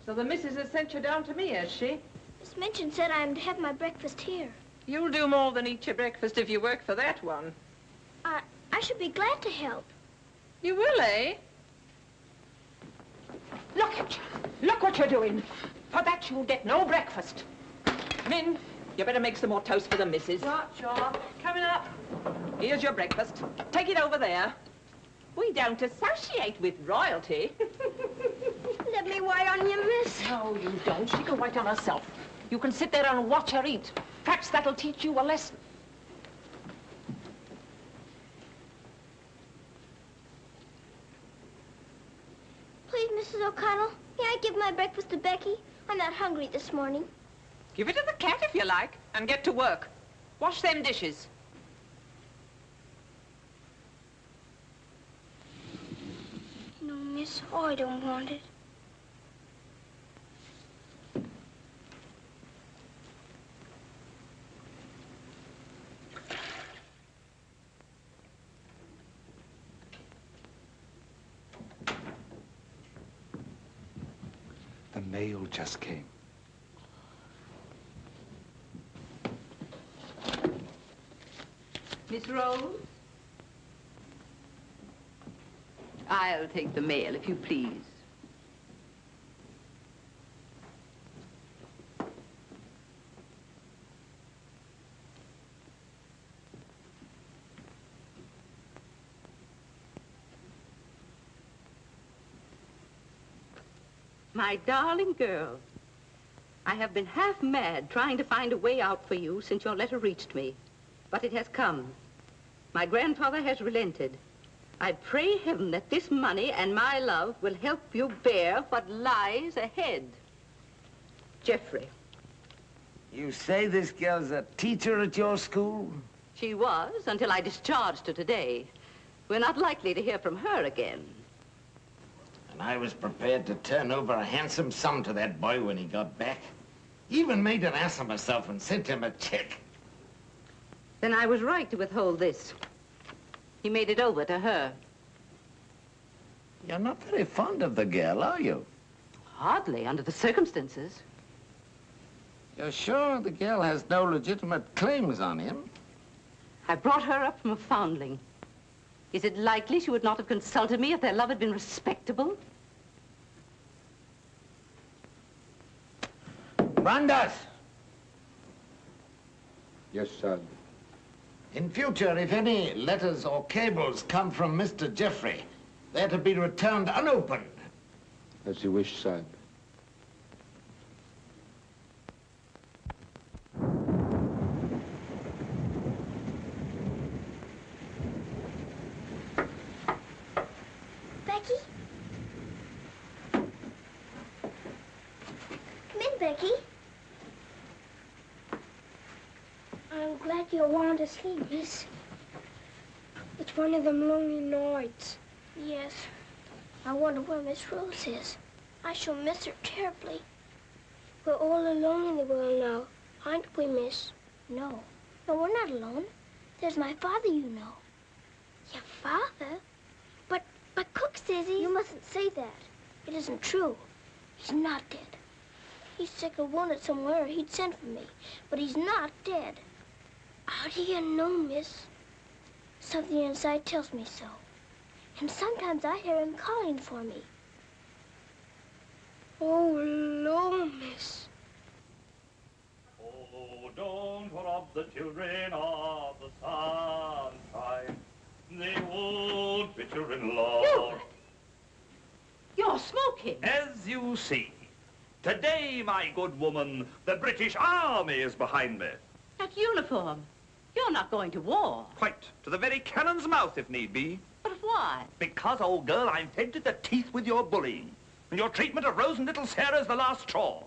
So the missus has sent you down to me, has she? Miss Minchin said I'm to have my breakfast here. You'll do more than eat your breakfast if you work for that one. I should be glad to help. You will, eh? Look at you. Look what you're doing. For that you'll get no breakfast. Min, you better make some more toast for the missus. Sure. Coming up. Here's your breakfast. Take it over there. We don't associate with royalty. Let me wait on you, miss. No, you don't. She can wait on herself. You can sit there and watch her eat. Perhaps that'll teach you a lesson. Please, Mrs. O'Connell, may I give my breakfast to Becky? I'm not hungry this morning. Give it to the cat if you like, and get to work. Wash them dishes. No, miss, I don't want it. The mail just came. Miss Rose? I'll take the mail, if you please. My darling girl, I have been half mad trying to find a way out for you since your letter reached me. But it has come. My grandfather has relented. I pray heaven that this money and my love will help you bear what lies ahead. Jeffrey. You say this girl's a teacher at your school? She was, until I discharged her today. We're not likely to hear from her again. And I was prepared to turn over a handsome sum to that boy when he got back. Even made an ass of myself and sent him a check. Then I was right to withhold this. He made it over to her. You're not very fond of the girl, are you? Hardly, under the circumstances. You're sure the girl has no legitimate claims on him? I brought her up from a foundling. Is it likely she would not have consulted me if their love had been respectable? Brandas! Yes, sir. In future, if any letters or cables come from Mr. Jeffrey, they're to be returned unopened. As you wish, sir. Becky? Come in, Becky. I'm glad you want to sleep, miss. It's one of them lonely nights. Yes. I wonder where Miss Rose is. I shall miss her terribly. We're all alone in the world now, aren't we, miss? No. No, we're not alone. There's my father, you know. Your father? But Cook says he... You mustn't say that. It isn't true. He's not dead. He's sick or wounded somewhere. He'd send for me. But he's not dead. How do you know, miss? Something inside tells me so. And sometimes I hear him calling for me. Oh, Lord, miss. Oh, don't rob the children of the sunshine. They won't fit your in-law. You're smoking. As you see, today, my good woman, the British Army is behind me. That uniform. You're not going to war. Quite. To the very cannon's mouth, if need be. But why? Because, old girl, I'm fed to the teeth with your bullying. And your treatment of Rose and little Sarah's the last straw.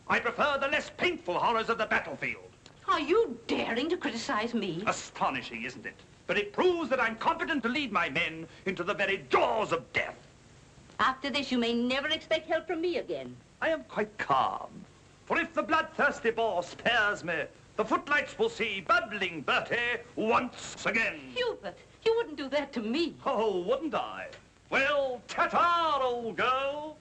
I prefer the less painful horrors of the battlefield. Are you daring to criticize me? Astonishing, isn't it? But it proves that I'm competent to lead my men into the very jaws of death. After this, you may never expect help from me again. I am quite calm. For if the bloodthirsty Boer spares me, the footlights will see bubbling Bertie once again. Hubert, you wouldn't do that to me. Oh, wouldn't I? Well, ta-ta, old girl.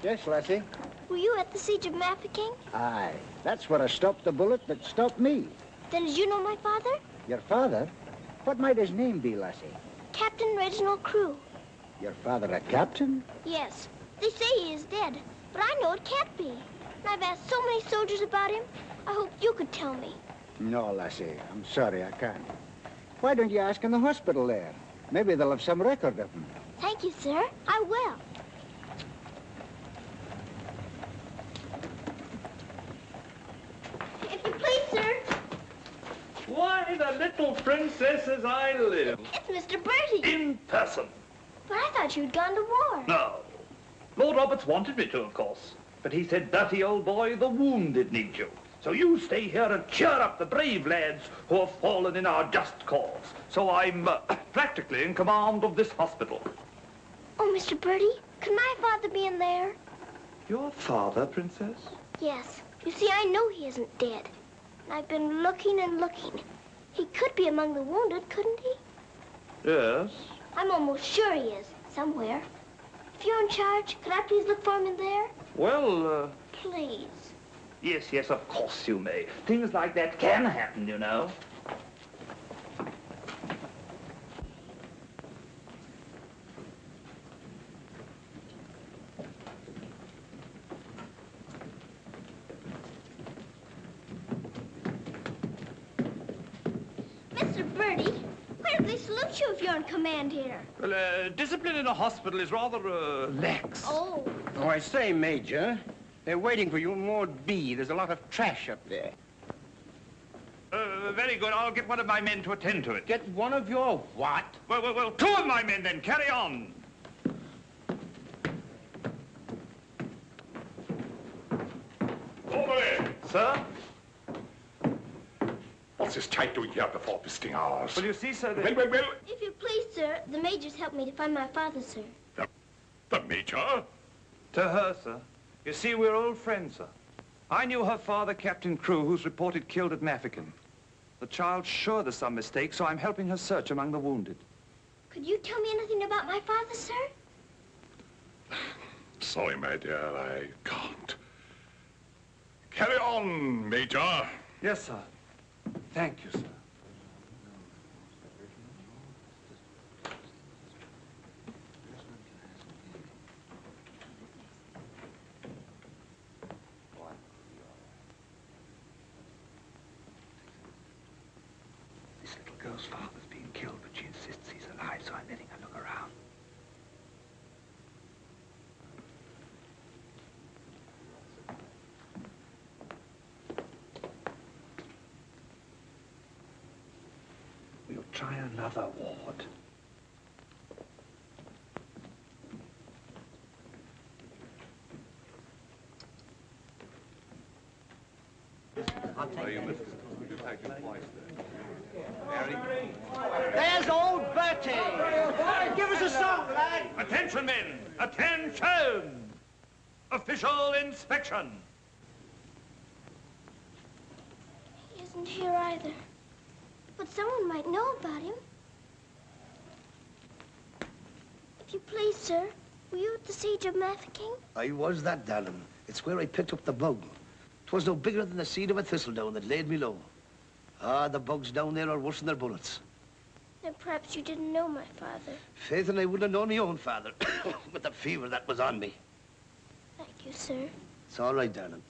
Yes, Lassie? Were you at the siege of Mafeking? Aye. That's where I stopped the bullet that stopped me. Then did you know my father? Your father? What might his name be, Lassie? Captain Reginald Crewe. Your father a captain? Yes. They say he is dead, but I know it can't be. And I've asked so many soldiers about him. I hoped you could tell me. No, Lassie. I'm sorry, I can't. Why don't you ask in the hospital there? Maybe they'll have some record of him. Thank you, sir. I will. If you please, sir. Why, the little princess as I live. It's Mr. Bertie. In person. But I thought you'd gone to war. No. Lord Roberts wanted me to, of course. But he said, Bertie, old boy, the wounded need you. So you stay here and cheer up the brave lads who have fallen in our just cause. So I'm practically in command of this hospital. Oh, Mr. Birdie, could my father be in there? Your father, Princess? Yes. You see, I know he isn't dead. I've been looking and looking. He could be among the wounded, couldn't he? Yes. I'm almost sure he is, somewhere. If you're in charge, could I please look for him in there? Well, Please. Yes, yes, of course you may. Things like that can happen, you know. Mr. Birdie, why do they salute you if you're in command here? Well, discipline in a hospital is rather, lax. Oh. Oh, I say, Major, they're waiting for you in Ward B. There's a lot of trash up there. Very good. I'll get one of my men to attend to it. Get one of your what? Well, two of my men then. Carry on. Over there. Sir? What's this type doing here before visiting hours? Well, you see, sir, Well. If you please, sir, the major's helped me to find my father, sir. The Major? To her, sir. You see, we're old friends, sir. I knew her father, Captain Crew, who's reported killed at Mafeking. The child's sure there's some mistake, so I'm helping her search among the wounded. Could you tell me anything about my father, sir? Sorry, my dear, I can't. Carry on, Major. Yes, sir. Thank you, sir. This little girl's father's been killed, but she insists he's alive, so I'm letting her look around. We'll try another ward. There's old Bertie. Give us a song, lad. Attention, men! Attention! Official inspection. He isn't here either. But someone might know about him. If you please, sir, were you at the siege of Mafeking? I was that, darling. It's where I picked up the bug. 'Twas no bigger than the seed of a thistledown that laid me low. Ah, the bugs down there are worse than their bullets. Then perhaps you didn't know my father. Faith, and I wouldn't have known my own father with the fever that was on me. Thank you, sir. It's all right, darling.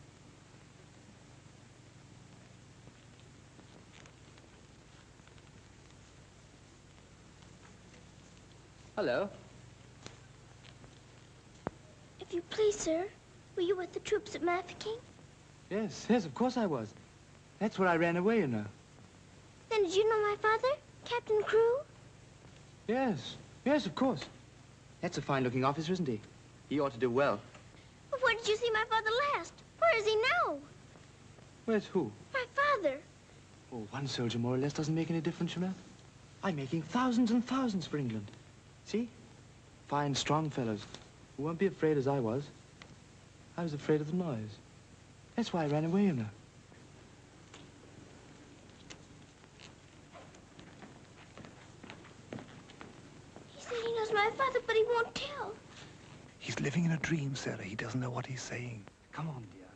Hello. If you please, sir, were you with the troops at Mafeking? Yes, of course I was. That's where I ran away, you know. Then did you know my father, Captain Crew? Yes, of course. That's a fine-looking officer, isn't he? He ought to do well. But where did you see my father last? Where is he now? Where's who? My father. Oh, one soldier more or less doesn't make any difference, you know. I'm making thousands and thousands for England. See? Fine, strong fellows who won't be afraid as I was. I was afraid of the noise. That's why I ran away, you know. He said he knows my father, but he won't tell. He's living in a dream, Sarah. He doesn't know what he's saying. Come on, dear.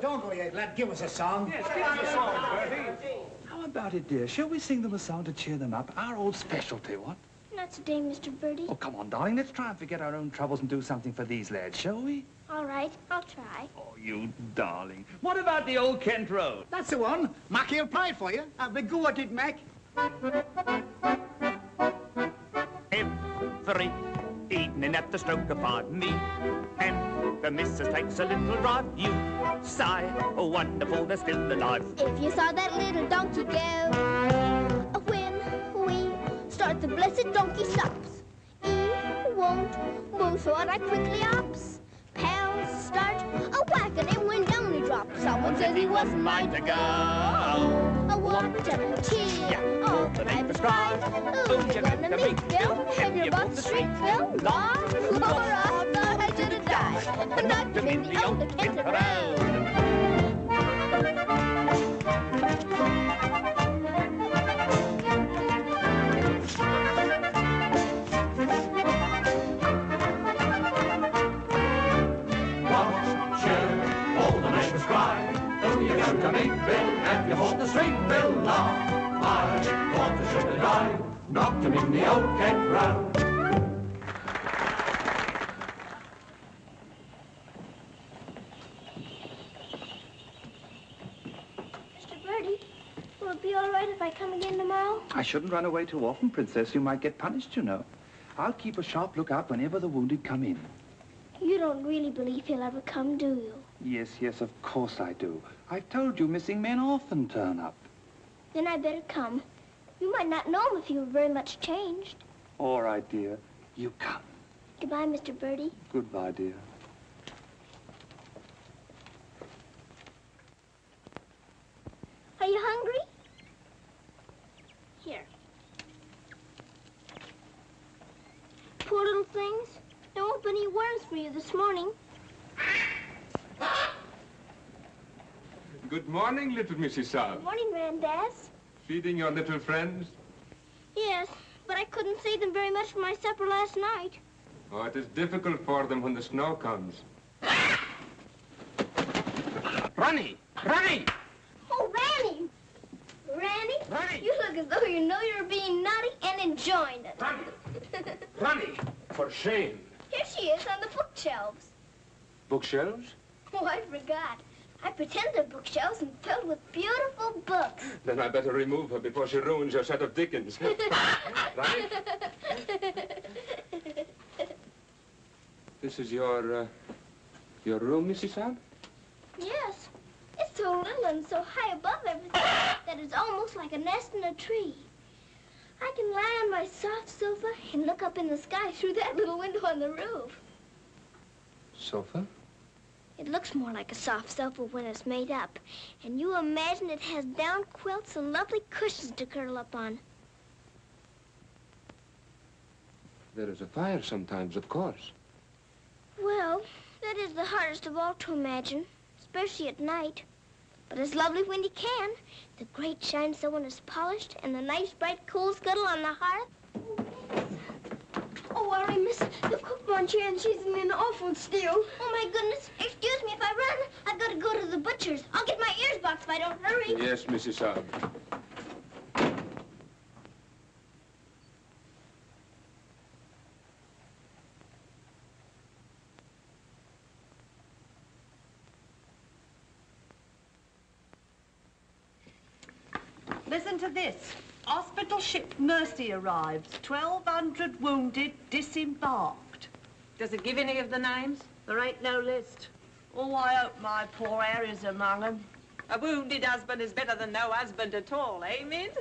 Don't go yet, lad. Give us a song. Yes, give us a song, Bertie. How about it, dear? Shall we sing them a song to cheer them up? Our old specialty, what? Not today, Mr. Birdie. Oh, come on, darling. Let's try and forget our own troubles and do something for these lads, shall we? All right, I'll try. Oh, you darling. What about the old Kent Road? That's the one. Mac, he'll play it for you. Have a go at it, Mac. Every evening at the stroke of 5 me and the missus takes a little drive. You sigh, oh wonderful, they're still alive. If you saw that little donkey go, when we start, the blessed donkey stops. He won't move, so I quickly ups. Pound back and it went down, he dropped. Someone said he wasn't mine to go. A water tea, all the neighbors cried. Who you gonna meet, Bill? Have your butt street, Bill? Laura, I thought I should have died. Knocked him in the old Kent Road. To meet Bill, and you hold the street, Bill, law. I thought I should have died, knocked him in the old Kent Road. Mr. Birdie, will it be all right if I come again tomorrow? I shouldn't run away too often, Princess. You might get punished, you know. I'll keep a sharp lookout whenever the wounded come in. You don't really believe he'll ever come, do you? Yes, yes, of course I do. I've told you missing men often turn up. Then I better come. You might not know him if he were very much changed. All right, dear. You come. Goodbye, Mr. Birdie. Goodbye, dear. Are you hungry? Here. Poor little things. There won't be any worms for you this morning. Good morning, little Mrs. Saab. Good morning, Grandaz. Feeding your little friends? Yes, but I couldn't save them very much for my supper last night. Oh, it is difficult for them when the snow comes. Ronnie! Ronnie! Oh, Ranny! Ranny, you look as though you know you're being naughty and enjoying it. Ronnie! For shame. Here she is on the bookshelves. Bookshelves? Oh, I forgot. I pretend they're bookshelves and filled with beautiful books. Then I better remove her before she ruins your set of Dickens. Ronnie? This is your room, Mrs. Saab? Yes. It's so little and so high above everything that it's almost like a nest in a tree. I can lie on my soft sofa and look up in the sky through that little window on the roof. Sofa? It looks more like a soft sofa when it's made up. And you imagine it has down quilts and lovely cushions to curl up on. There is a fire sometimes, of course. Well, that is the hardest of all to imagine, especially at night. But it's lovely when you can. The grate shines so when it's polished, and the nice bright coal scuttle on the hearth. Oh, worry, miss. The cook wants you, and she's in an awful stew. Oh, my goodness. Excuse me if I run. I've got to go to the butcher's. I'll get my ears boxed if I don't hurry. Yes, Mrs. Saab. Listen to this. Hospital ship Mercy arrives. 1,200 wounded disembarked. Does it give any of the names? There ain't no list. Oh, I hope my poor Harry's among them. A wounded husband is better than no husband at all, eh, Mint?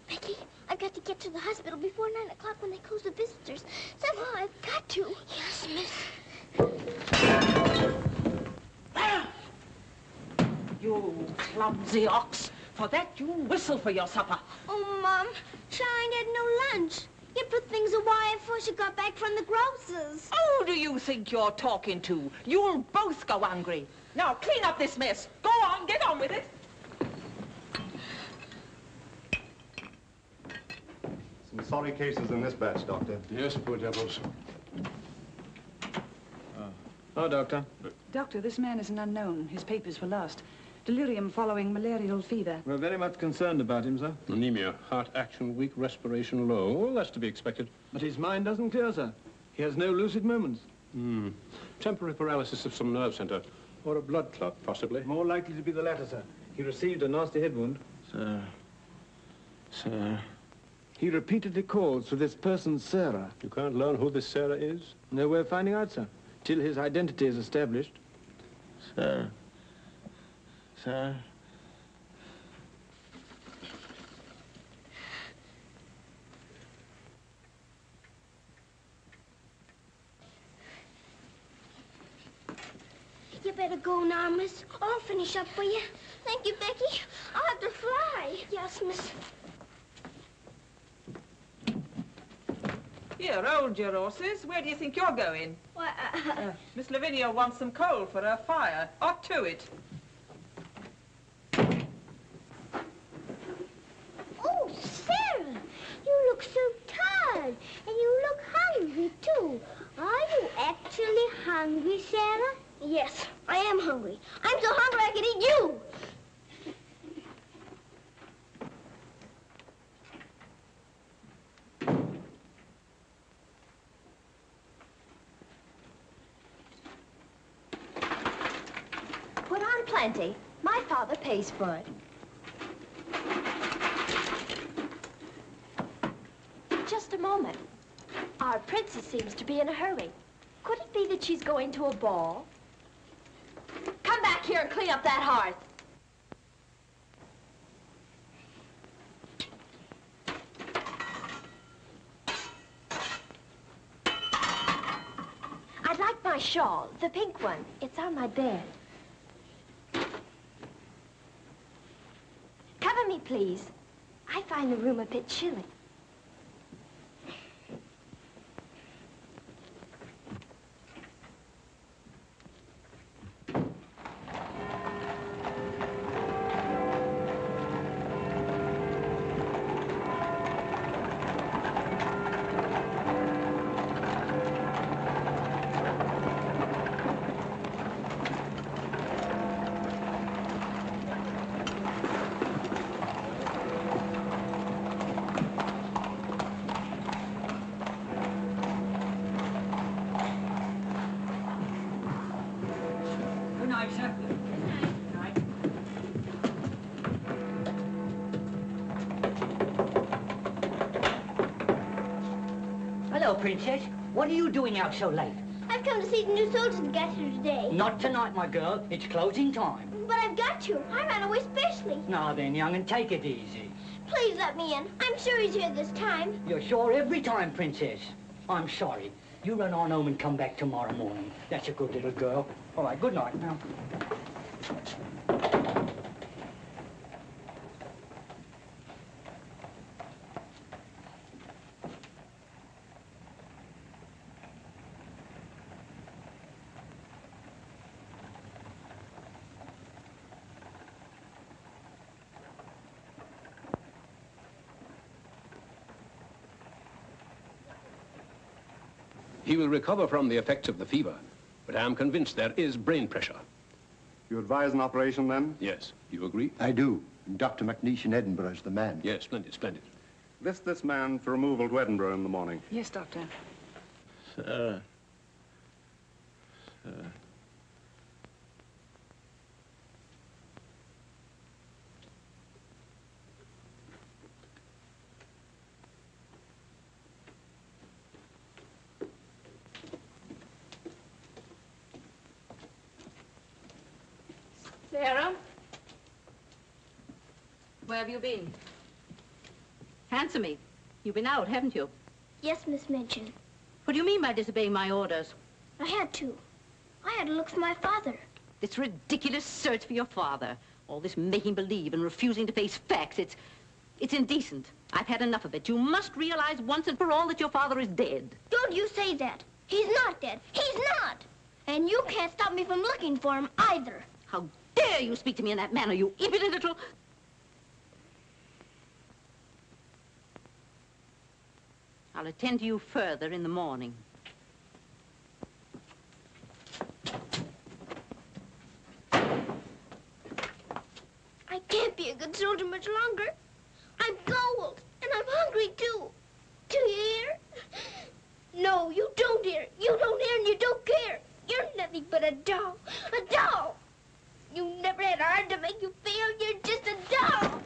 Becky, I've got to get to the hospital before 9 o'clock when they close the visitors. Somehow I've got to. Yes, miss. You clumsy ox. For that, you whistle for your supper. Oh, Mom, Shine had no lunch. You put things away before she got back from the grocer's. Who do you think you're talking to? You'll both go hungry. Now, clean up this mess. Go on, get on with it. Some sorry cases in this batch, Doctor. Yes, poor devils. Oh, Doctor. Doctor, this man is an unknown. His papers were lost. Delirium following malarial fever. We're very much concerned about him, sir. Anemia, heart action weak, respiration low. Well, that's to be expected. But his mind doesn't clear, sir. He has no lucid moments. Temporary paralysis of some nerve center. Or a blood clot, possibly. More likely to be the latter, sir. He received a nasty head wound. Sir. He repeatedly calls for this person, Sarah. You can't learn who this Sarah is? No way of finding out, sir. Till his identity is established. Sir. You better go now, miss. I'll finish up for you. Thank you, Becky. I'll have to fly. Yes, miss. Here, hold your horses. Where do you think you're going? Why, Miss Lavinia wants some coal for her fire. Off to it. Oh, Sarah, you look so tired, and you look hungry, too. Are you actually hungry, Sarah? Yes, I am hungry. I'm so hungry I can eat you. Put on plenty. My father pays for it. Just a moment. Our princess seems to be in a hurry. Could it be that she's going to a ball? Come back here and clean up that hearth. I'd like my shawl, the pink one. It's on my bed. Cover me, please. I find the room a bit chilly. Hello, Princess. What are you doing out so late? I've come to see the new soldiers that got here today. Not tonight, my girl. It's closing time. But I've got to. I ran away specially. Now then, young, and take it easy. Please let me in. I'm sure he's here this time. You're sure every time, Princess. I'm sorry. You run on home and come back tomorrow morning. That's a good little girl. All right, good night now. He will recover from the effects of the fever, but I am convinced there is brain pressure. You advise an operation, then? Yes. Do you agree? I do. And Dr. McNeish in Edinburgh is the man. Yes, splendid, splendid. List this man for removal to Edinburgh in the morning. Yes, Doctor. Sir. Sir. Sarah? Where have you been? Answer me. You've been out, haven't you? Yes, Miss Minchin. What do you mean by disobeying my orders? I had to. I had to look for my father. This ridiculous search for your father. All this making believe and refusing to face facts. It's indecent. I've had enough of it. You must realize once and for all that your father is dead. Don't you say that. He's not dead. He's not. And you can't stop me from looking for him either. How dare you speak to me in that manner, you impudent little... I'll attend to you further in the morning. I can't be a good soldier much longer. I'm cold, and I'm hungry, too. Do you hear? No, you don't hear. You don't hear and you don't care. You're nothing but a doll. A doll! You never had a heart to make you feel. You're just a doll!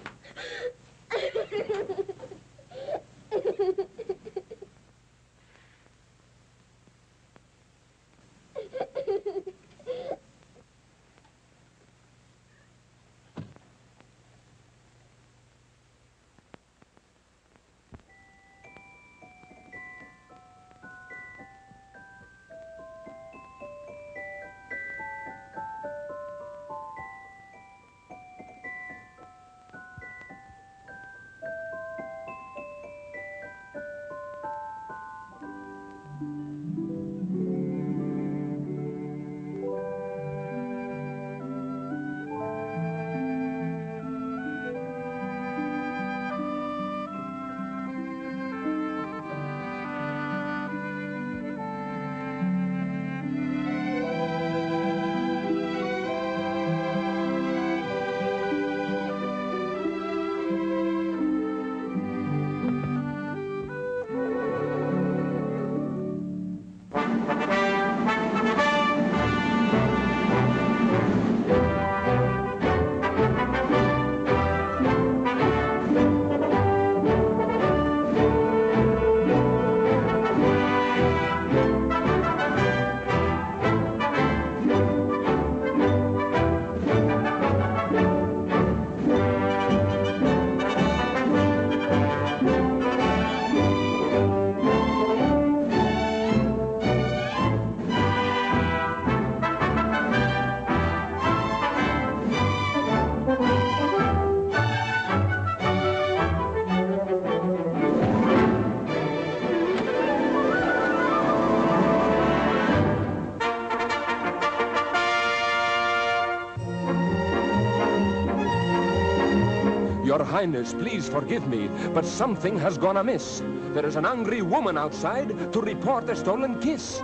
Your Highness, please forgive me, but something has gone amiss. There is an angry woman outside to report a stolen kiss.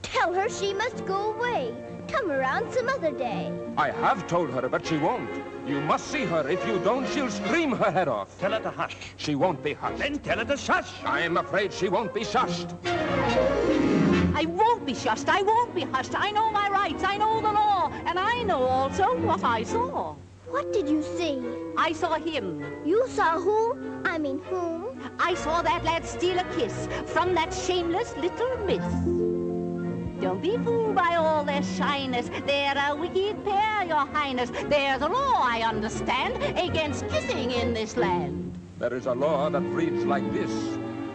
Tell her she must go away. Come around some other day. I have told her, but she won't. You must see her. If you don't, she'll scream her head off. Tell her to hush. She won't be hushed. Then tell her to shush. I'm afraid she won't be shushed. I won't be shushed. I won't be hushed. I know my rights. I know the law. And I know also what I saw. What did you see? I saw him. You saw who? I mean whom? I saw that lad steal a kiss from that shameless little miss. Don't be fooled by all their shyness. They're a wicked pair, your highness. There's a law, I understand, against kissing in this land. There is a law that reads like this.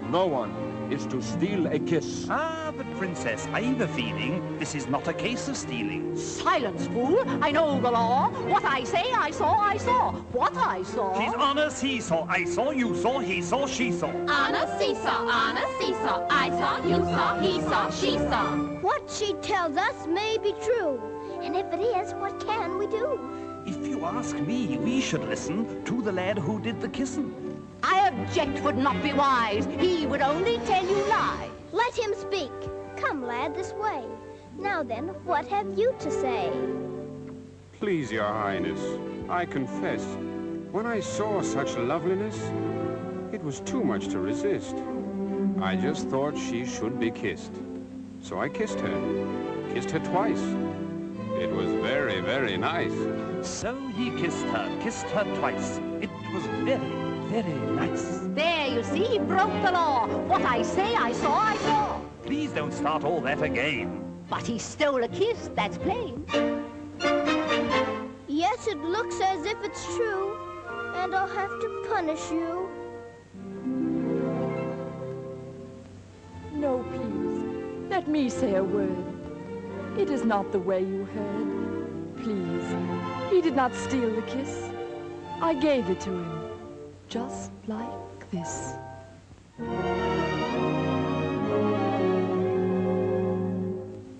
No one is to steal a kiss. Ah, but Princess, I've a feeling this is not a case of stealing. Silence, fool. I know the law. What I say, I saw, I saw. What I saw. She's on a seesaw. I saw, you saw, he saw, she saw. On a seesaw, on a seesaw. I saw, you saw, he saw, she saw. What she tells us may be true. And if it is, what can we do? If you ask me, we should listen to the lad who did the kissing. I object would not be wise. He would only tell you lies. Let him speak. Come, lad, this way. Now then, what have you to say? Please, Your Highness, I confess, when I saw such loveliness, it was too much to resist. I just thought she should be kissed. So I kissed her twice. It was very, very nice. So he kissed her twice. It was very, very nice. There, you see, he broke the law. What I say, I saw, I saw. Please don't start all that again. But he stole a kiss, that's plain. Yes, it looks as if it's true, and I'll have to punish you. No, please. Let me say a word. It is not the way you heard. Please, he did not steal the kiss. I gave it to him, just like this.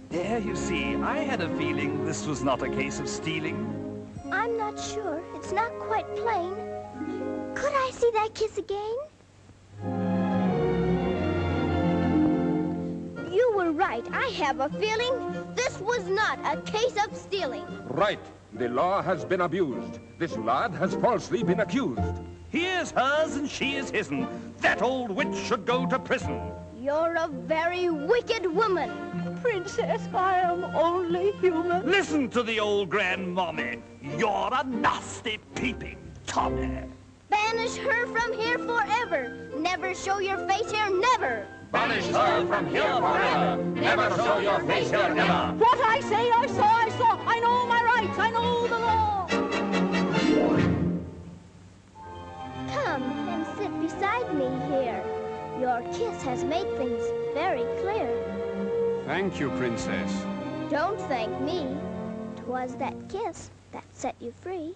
There, you see, I had a feeling this was not a case of stealing. I'm not sure. It's not quite plain. Could I see that kiss again? You were right. I have a feeling this was not a case of stealing. Right. The law has been abused. This lad has falsely been accused. He is hers and she is his'n. That old witch should go to prison. You're a very wicked woman. Princess, I am only human. Listen to the old grandmommy. You're a nasty peeping Tommy. Banish her from here forever. Never show your face here, never. Banish her from here forever. Never show your face here, never. What I say, I saw, I saw. I know my rights, I know the law. Come and sit beside me here. Your kiss has made things very clear. Thank you, Princess. Don't thank me. 'Twas that kiss that set you free.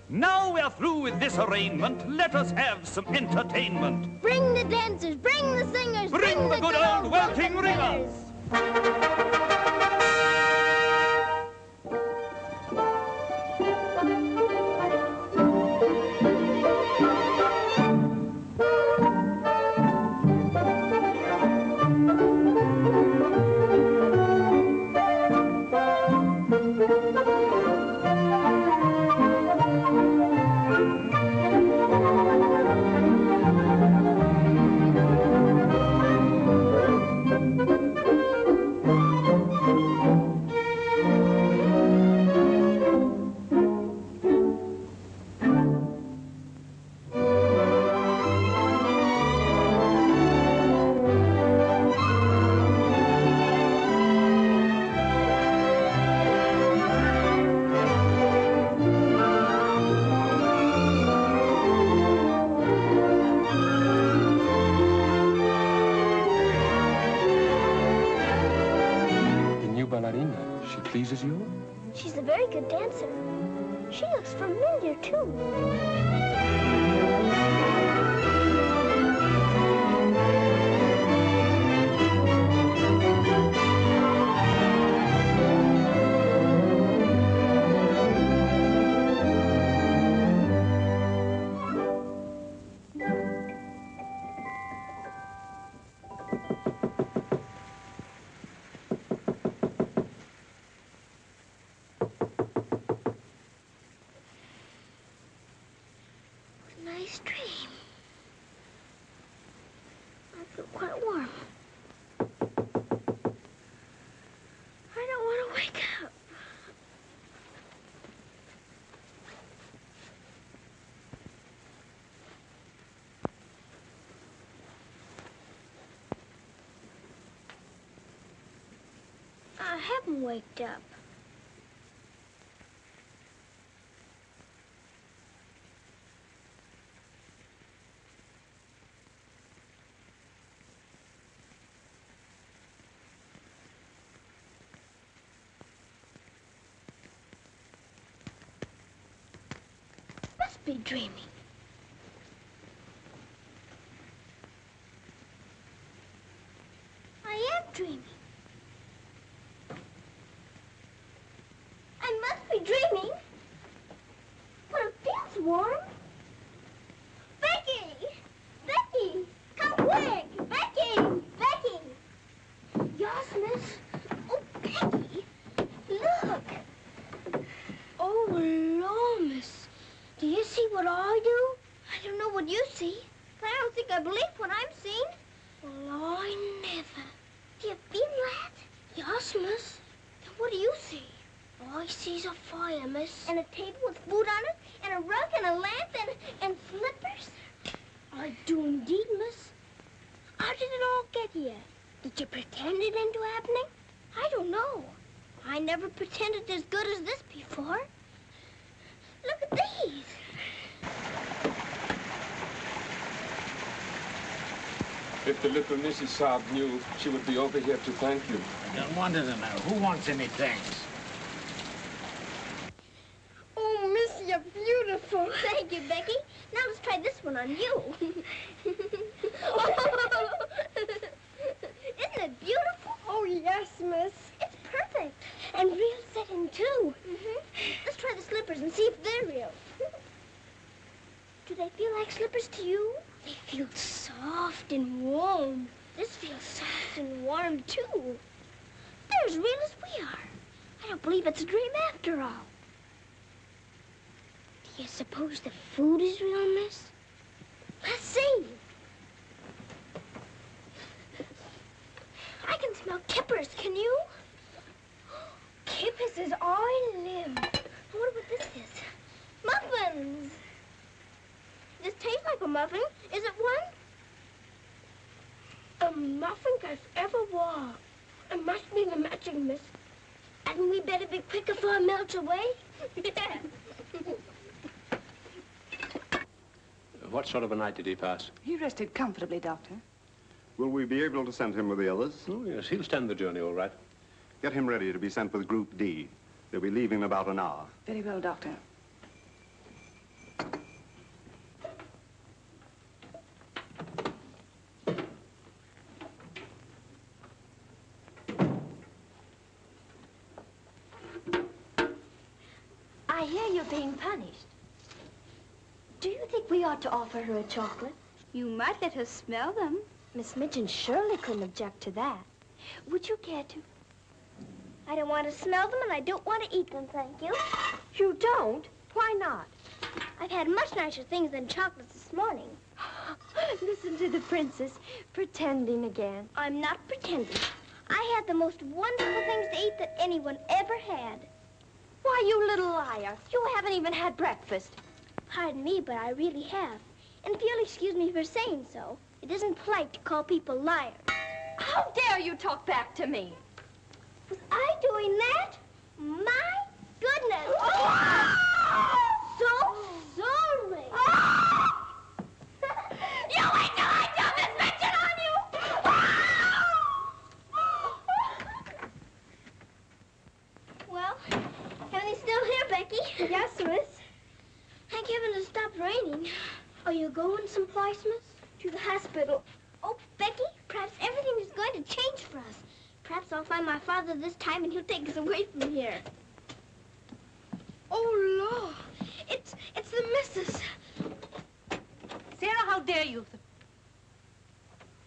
Now we're through with this arraignment. Let us have some entertainment. Bring the dancers, bring the singers, bring the good old welting ringers. Pleases you? She's a very good dancer. She looks familiar, too. haven't waked up. Must be dreaming. I am dreaming. I must be dreaming. But it feels warm. Becky! Becky! Come quick! Becky! Becky! Yes, miss. Oh, Becky! Look! Oh, Lord, miss. Do you see what I do? I don't know what you see, but I don't think I believe what I'm seeing. Well, I never. Do you feel that? Yes, miss. Then what do you see? I sees a fire, miss. And a table with food on it, and a rug, and a lamp, and slippers. I do indeed, miss. How did it all get here? Did you pretend it into happening? I don't know. I never pretended as good as this before. Look at these. If the little Mrs. Saab knew, she would be over here to thank you. I don't want to know. Who wants any thanks? Oh, miss, you're beautiful. Thank you, Becky. Now let's try this one on you. Isn't it beautiful? Oh, yes, miss. It's perfect. And real satin, too. Let's try the slippers and see if they're real. Do they feel like slippers to you? They feel soft and warm. This feels soft and warm, too. They're as real as we are. I don't believe it's a dream after all. Do you suppose the food is real, miss? Let's see. I can smell kippers, can you? Kippers is all I live. I wonder what this is. Muffins! This tastes like a muffin. Is it one? A muffin as ever was. It must be the magic, miss. And we better be quick before it melts away. What sort of a night did he pass? He rested comfortably, Doctor. Will we be able to send him with the others? Oh, yes, he'll stand the journey all right. Get him ready to be sent with Group D. They'll be leaving in about an hour. Very well, Doctor. I hear you're being punished. Do you think we ought to offer her a chocolate? You might let her smell them. Miss Midge and Shirley couldn't object to that. Would you care to? I don't want to smell them, and I don't want to eat them, thank you. You don't? Why not? I've had much nicer things than chocolates this morning. Listen to the princess, pretending again. I'm not pretending. I had the most wonderful things to eat that anyone ever had. Why, you little liar. You haven't even had breakfast. Pardon me, but I really have. And if you'll excuse me for saying so, it isn't polite to call people liars. How dare you talk back to me? Was I doing that? My goodness. So sorry. You wait till I dump this mention on you! Well, everything's still here, Becky. Yes, miss. Thank heaven it stopped raining. Are you going someplace, miss? To the hospital. Oh, Becky, perhaps everything is going to change for us. Perhaps I'll find my father this time and he'll take us away from here. Oh, Lord. It's the missus. Sarah, how dare you?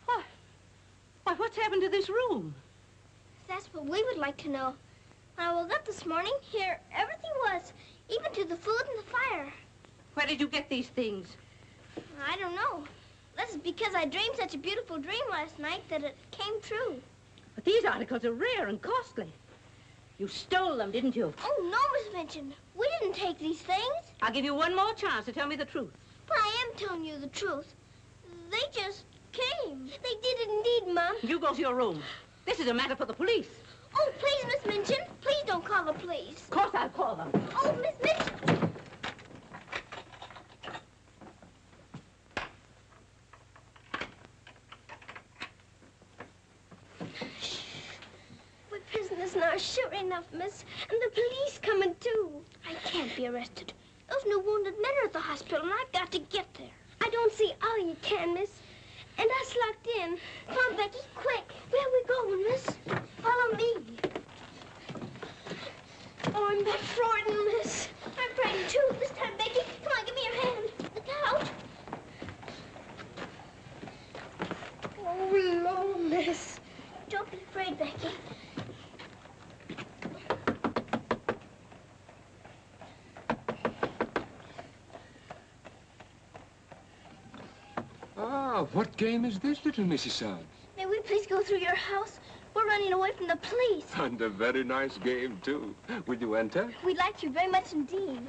Why, what's happened to this room? That's what we would like to know. When I woke up this morning, here everything was, even to the food and the fire. Where did you get these things? I don't know. This is because I dreamed such a beautiful dream last night that it came true. But these articles are rare and costly. You stole them, didn't you? Oh, no, Miss Minchin. We didn't take these things. I'll give you one more chance to tell me the truth. But I am telling you the truth. They just came. They did it indeed, Mom. You go to your room. This is a matter for the police. Oh, please, Miss Minchin. Please don't call the police. Of course I'll call them. Oh, Miss Minchin. We're prisoners now, sure enough, miss. And the police coming, too. I can't be arrested. Those new wounded men are at the hospital, and I've got to get there. I don't see how you can, miss. And us locked in. Come on, Becky, quick. Where are we going, miss? Follow me. Oh, I'm that frightened, miss. I'm frightened, too. This time, Becky. Come on, give me your hand. Look out. Oh, Lord, miss. Don't be afraid, Becky. Ah, what game is this, little Mrs. Suggs? May we please go through your house? We're running away from the police. And a very nice game, too. Will you enter? We'd like you very much indeed.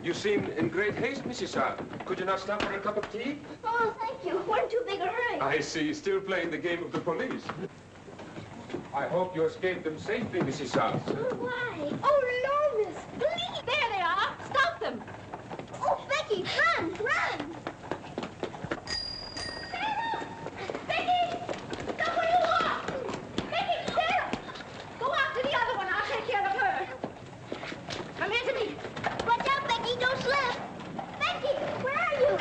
You seem in great haste, Mrs. Suggs. Could you not stop for a cup of tea? Oh, thank you. We're in too big a hurry. I see. Still playing the game of the police. I hope you escaped them safely, Mrs. Suggs. Oh, why? Oh, no, miss. Please. There they are. Stop them. Oh, Becky, run, run. Sarah! Becky! Stop where you are! Becky, Sarah! Go after the other one. I'll take care of her. Come here to me. Watch out, Becky, don't slip. Becky, where are you?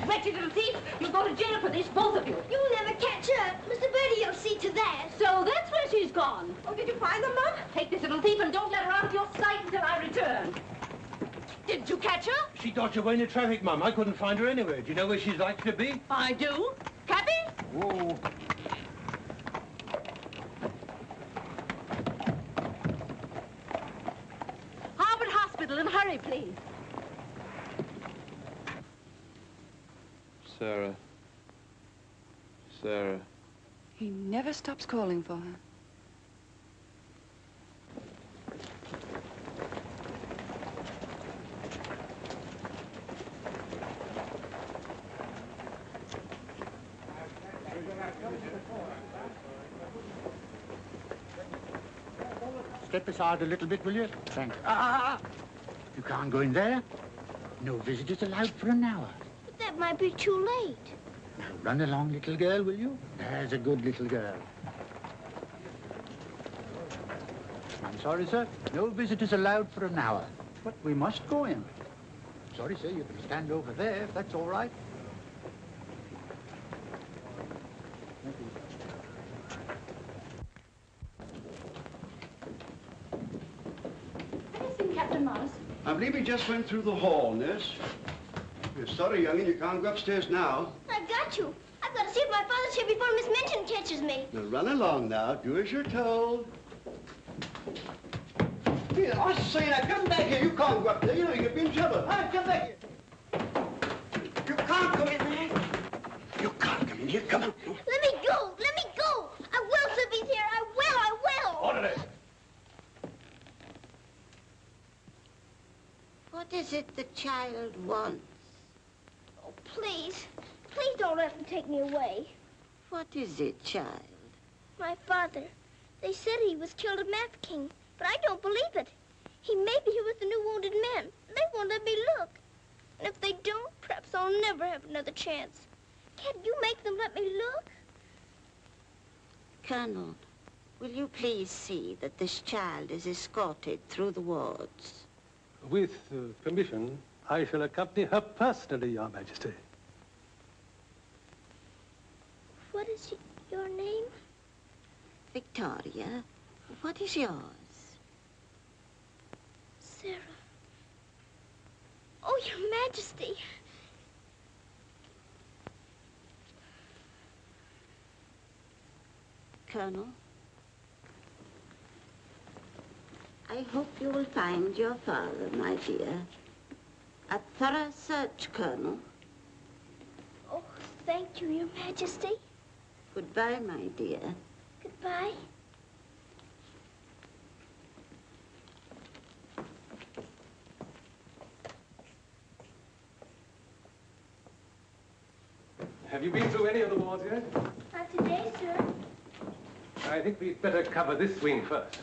Wretched little thief. You'll go to jail for this, both of you. You'll never catch her. Mr. Birdie will see to that. So that's where she's gone. Oh, did you find them, Mom? Take this little thief and don't let her out of your sight until I return. Didn't you catch her? She dodged away in the traffic, Mum. I couldn't find her anywhere. Do you know where she's likely to be? I do. Cappy? Whoa. Harvard Hospital, and hurry, please. Sarah. Sarah. He never stops calling for her. Step aside a little bit, will you? Thanks. You can't go in there. No visitors allowed for an hour. But that might be too late. Now, run along, little girl, will you? There's a good little girl. I'm sorry, sir. No visitors allowed for an hour. But we must go in. Sorry, sir. You can stand over there, if that's all right. Thank you. Have you seen Captain Morris? I believe he just went through the hall, nurse. You're sorry, young'un, you can't go upstairs now. I've got you. I've got to see if my father's here before Miss Minchin catches me. Now run along now. Do as you're told. Here, I say now, come back here. You can't go up there. You know you could be in trouble. All right, come back here. You can't go in there. You can't come in here. Come on. Let me go. Let me go. I will, sir, be here. I will. I will. Orderly. What is it the child wants? Oh, please. Please don't let them take me away. What is it, child? My father. They said he was killed at Mafeking, but I don't believe it. He may be here with the new wounded men. They won't let me look. And if they don't, perhaps I'll never have another chance. Can't you make them let me look? Colonel, will you please see that this child is escorted through the wards? With permission, I shall accompany her personally, Your Majesty. What is your name? Victoria, what is yours? Sarah. Oh, Your Majesty. Colonel, I hope you will find your father, my dear. A thorough search, Colonel. Oh, thank you, Your Majesty. Goodbye, my dear. Goodbye. Have you been through any of the wards yet? Not today, sir. I think we'd better cover this wing first.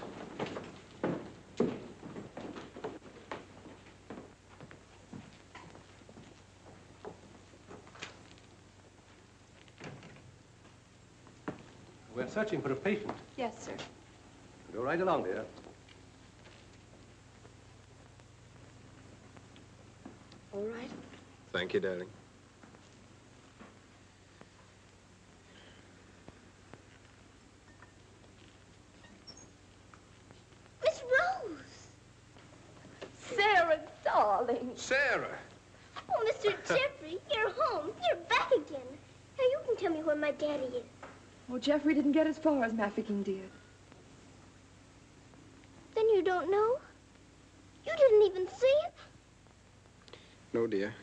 We're searching for a patient. Yes, sir. Go right along, dear. All right. Thank you, darling. Miss Rose! Sarah, darling. Sarah! Oh, Mr. Jeffrey, you're home. You're back again. Now you can tell me where my daddy is. Oh, Jeffrey didn't get as far as Mafeking, dear. Then you don't know? You didn't even see him? No, dear.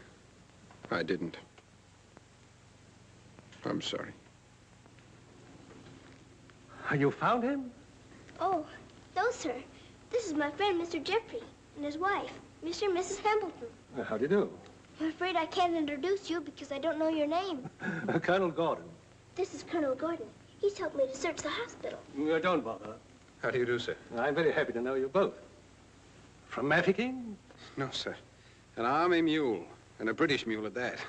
I didn't. I'm sorry. You found him? Oh, no, sir. This is my friend, Mr. Jeffrey, and his wife, Mr. and Mrs. Hambleton. How do you do? I'm afraid I can't introduce you because I don't know your name. Colonel Gordon. This is Colonel Gordon. He's helped me to search the hospital. Don't bother. How do you do, sir? I'm very happy to know you both. From Mafeking? No, sir. An army mule, and a British mule at that.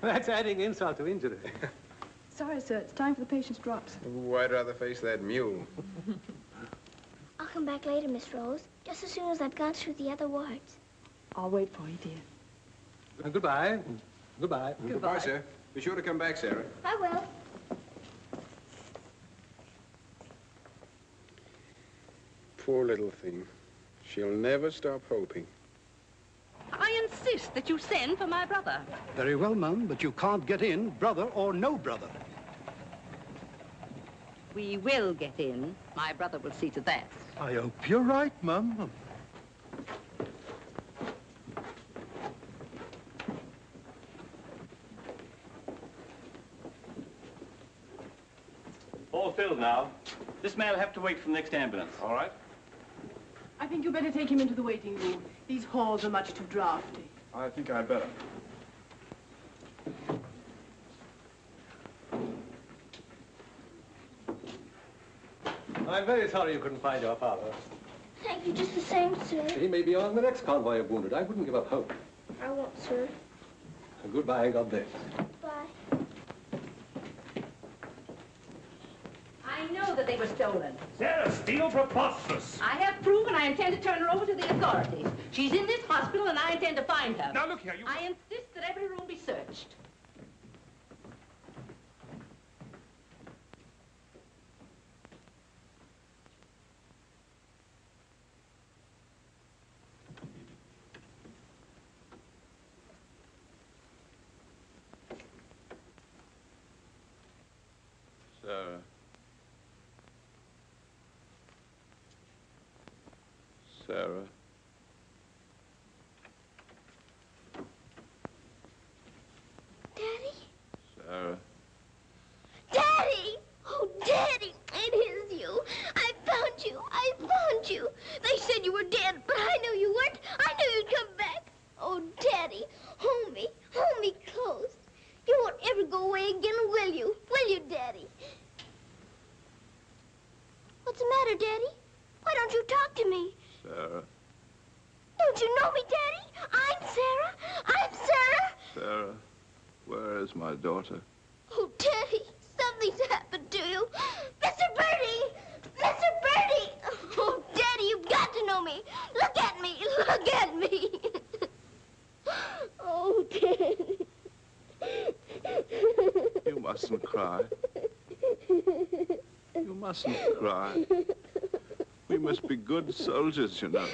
That's adding insult to injury. Sorry, sir. It's time for the patient's drops. Oh, I'd rather face that mule. I'll come back later, Miss Rose, just as soon as I've gone through the other wards. I'll wait for you, dear. Goodbye. Goodbye. Goodbye, sir. Be sure to come back, Sarah. I will. Poor little thing. She'll never stop hoping. I insist that you send for my brother. Very well, Mum, but you can't get in, brother or no brother. We will get in. My brother will see to that. I hope you're right, Mum. All filled now. This man will have to wait for the next ambulance. All right. I think you better take him into the waiting room. These halls are much too drafty. I think I'd better. I'm very sorry you couldn't find your father. Thank you just the same, sir. He may be on the next convoy of wounded. I wouldn't give up hope. I won't, sir. Goodbye, God bless. Bye. I know that they were stolen. Sarah Steele, preposterous. I have proof, and I intend to turn her over to the authorities. She's in this hospital, and I intend to find her. Now, look here, you... I insist that every room be searched. Sarah. Sarah. Daddy? Sarah. Daddy! Oh, Daddy, it is you. I found you. I found you. They said you were dead, but I knew you weren't. I knew you'd come back. Oh, Daddy, hold me close. You won't ever go away again, will you? Will you, Daddy? What's the matter, Daddy? Why don't you talk to me? Sarah. Don't you know me, Daddy? I'm Sarah. I'm Sarah. Sarah. Where is my daughter? Oh, Daddy, something's happened to you. Mr. Birdie! Mr. Birdie! Oh, Daddy, you've got to know me. Look at me. Look at me. Oh, Daddy. You mustn't cry. You mustn't cry. We must be good soldiers, you know.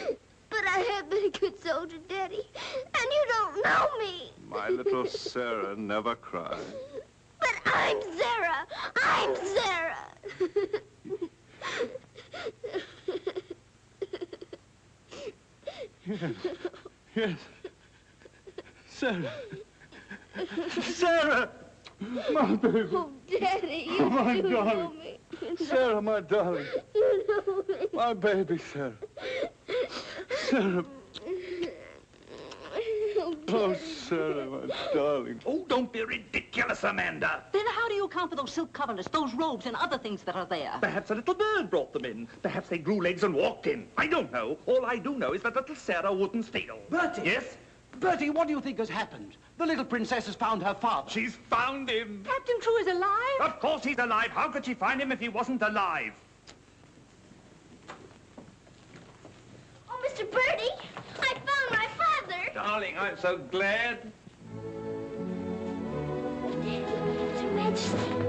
But I have been a good soldier, Daddy, and you don't know me. My little Sarah never cried. But I'm Sarah. I'm Sarah. Yes. Yes. Sarah. Sarah! My baby. Oh, Daddy, you my do darling. know me. Sarah, my darling. You know me. My baby, Sarah. Sarah. Oh, Sarah, my darling. Oh, don't be ridiculous, Amanda. Then how do you account for those silk coverlets, those robes, and other things that are there? Perhaps a little bird brought them in. Perhaps they grew legs and walked in. I don't know. All I do know is that little Sarah wouldn't steal. Bertie! Yes? Bertie, what do you think has happened? The little princess has found her father. She's found him. Captain Crewe is alive? Of course he's alive. How could she find him if he wasn't alive? Oh, Mr. Birdie, I found my father. Darling, I'm so glad. Your Majesty.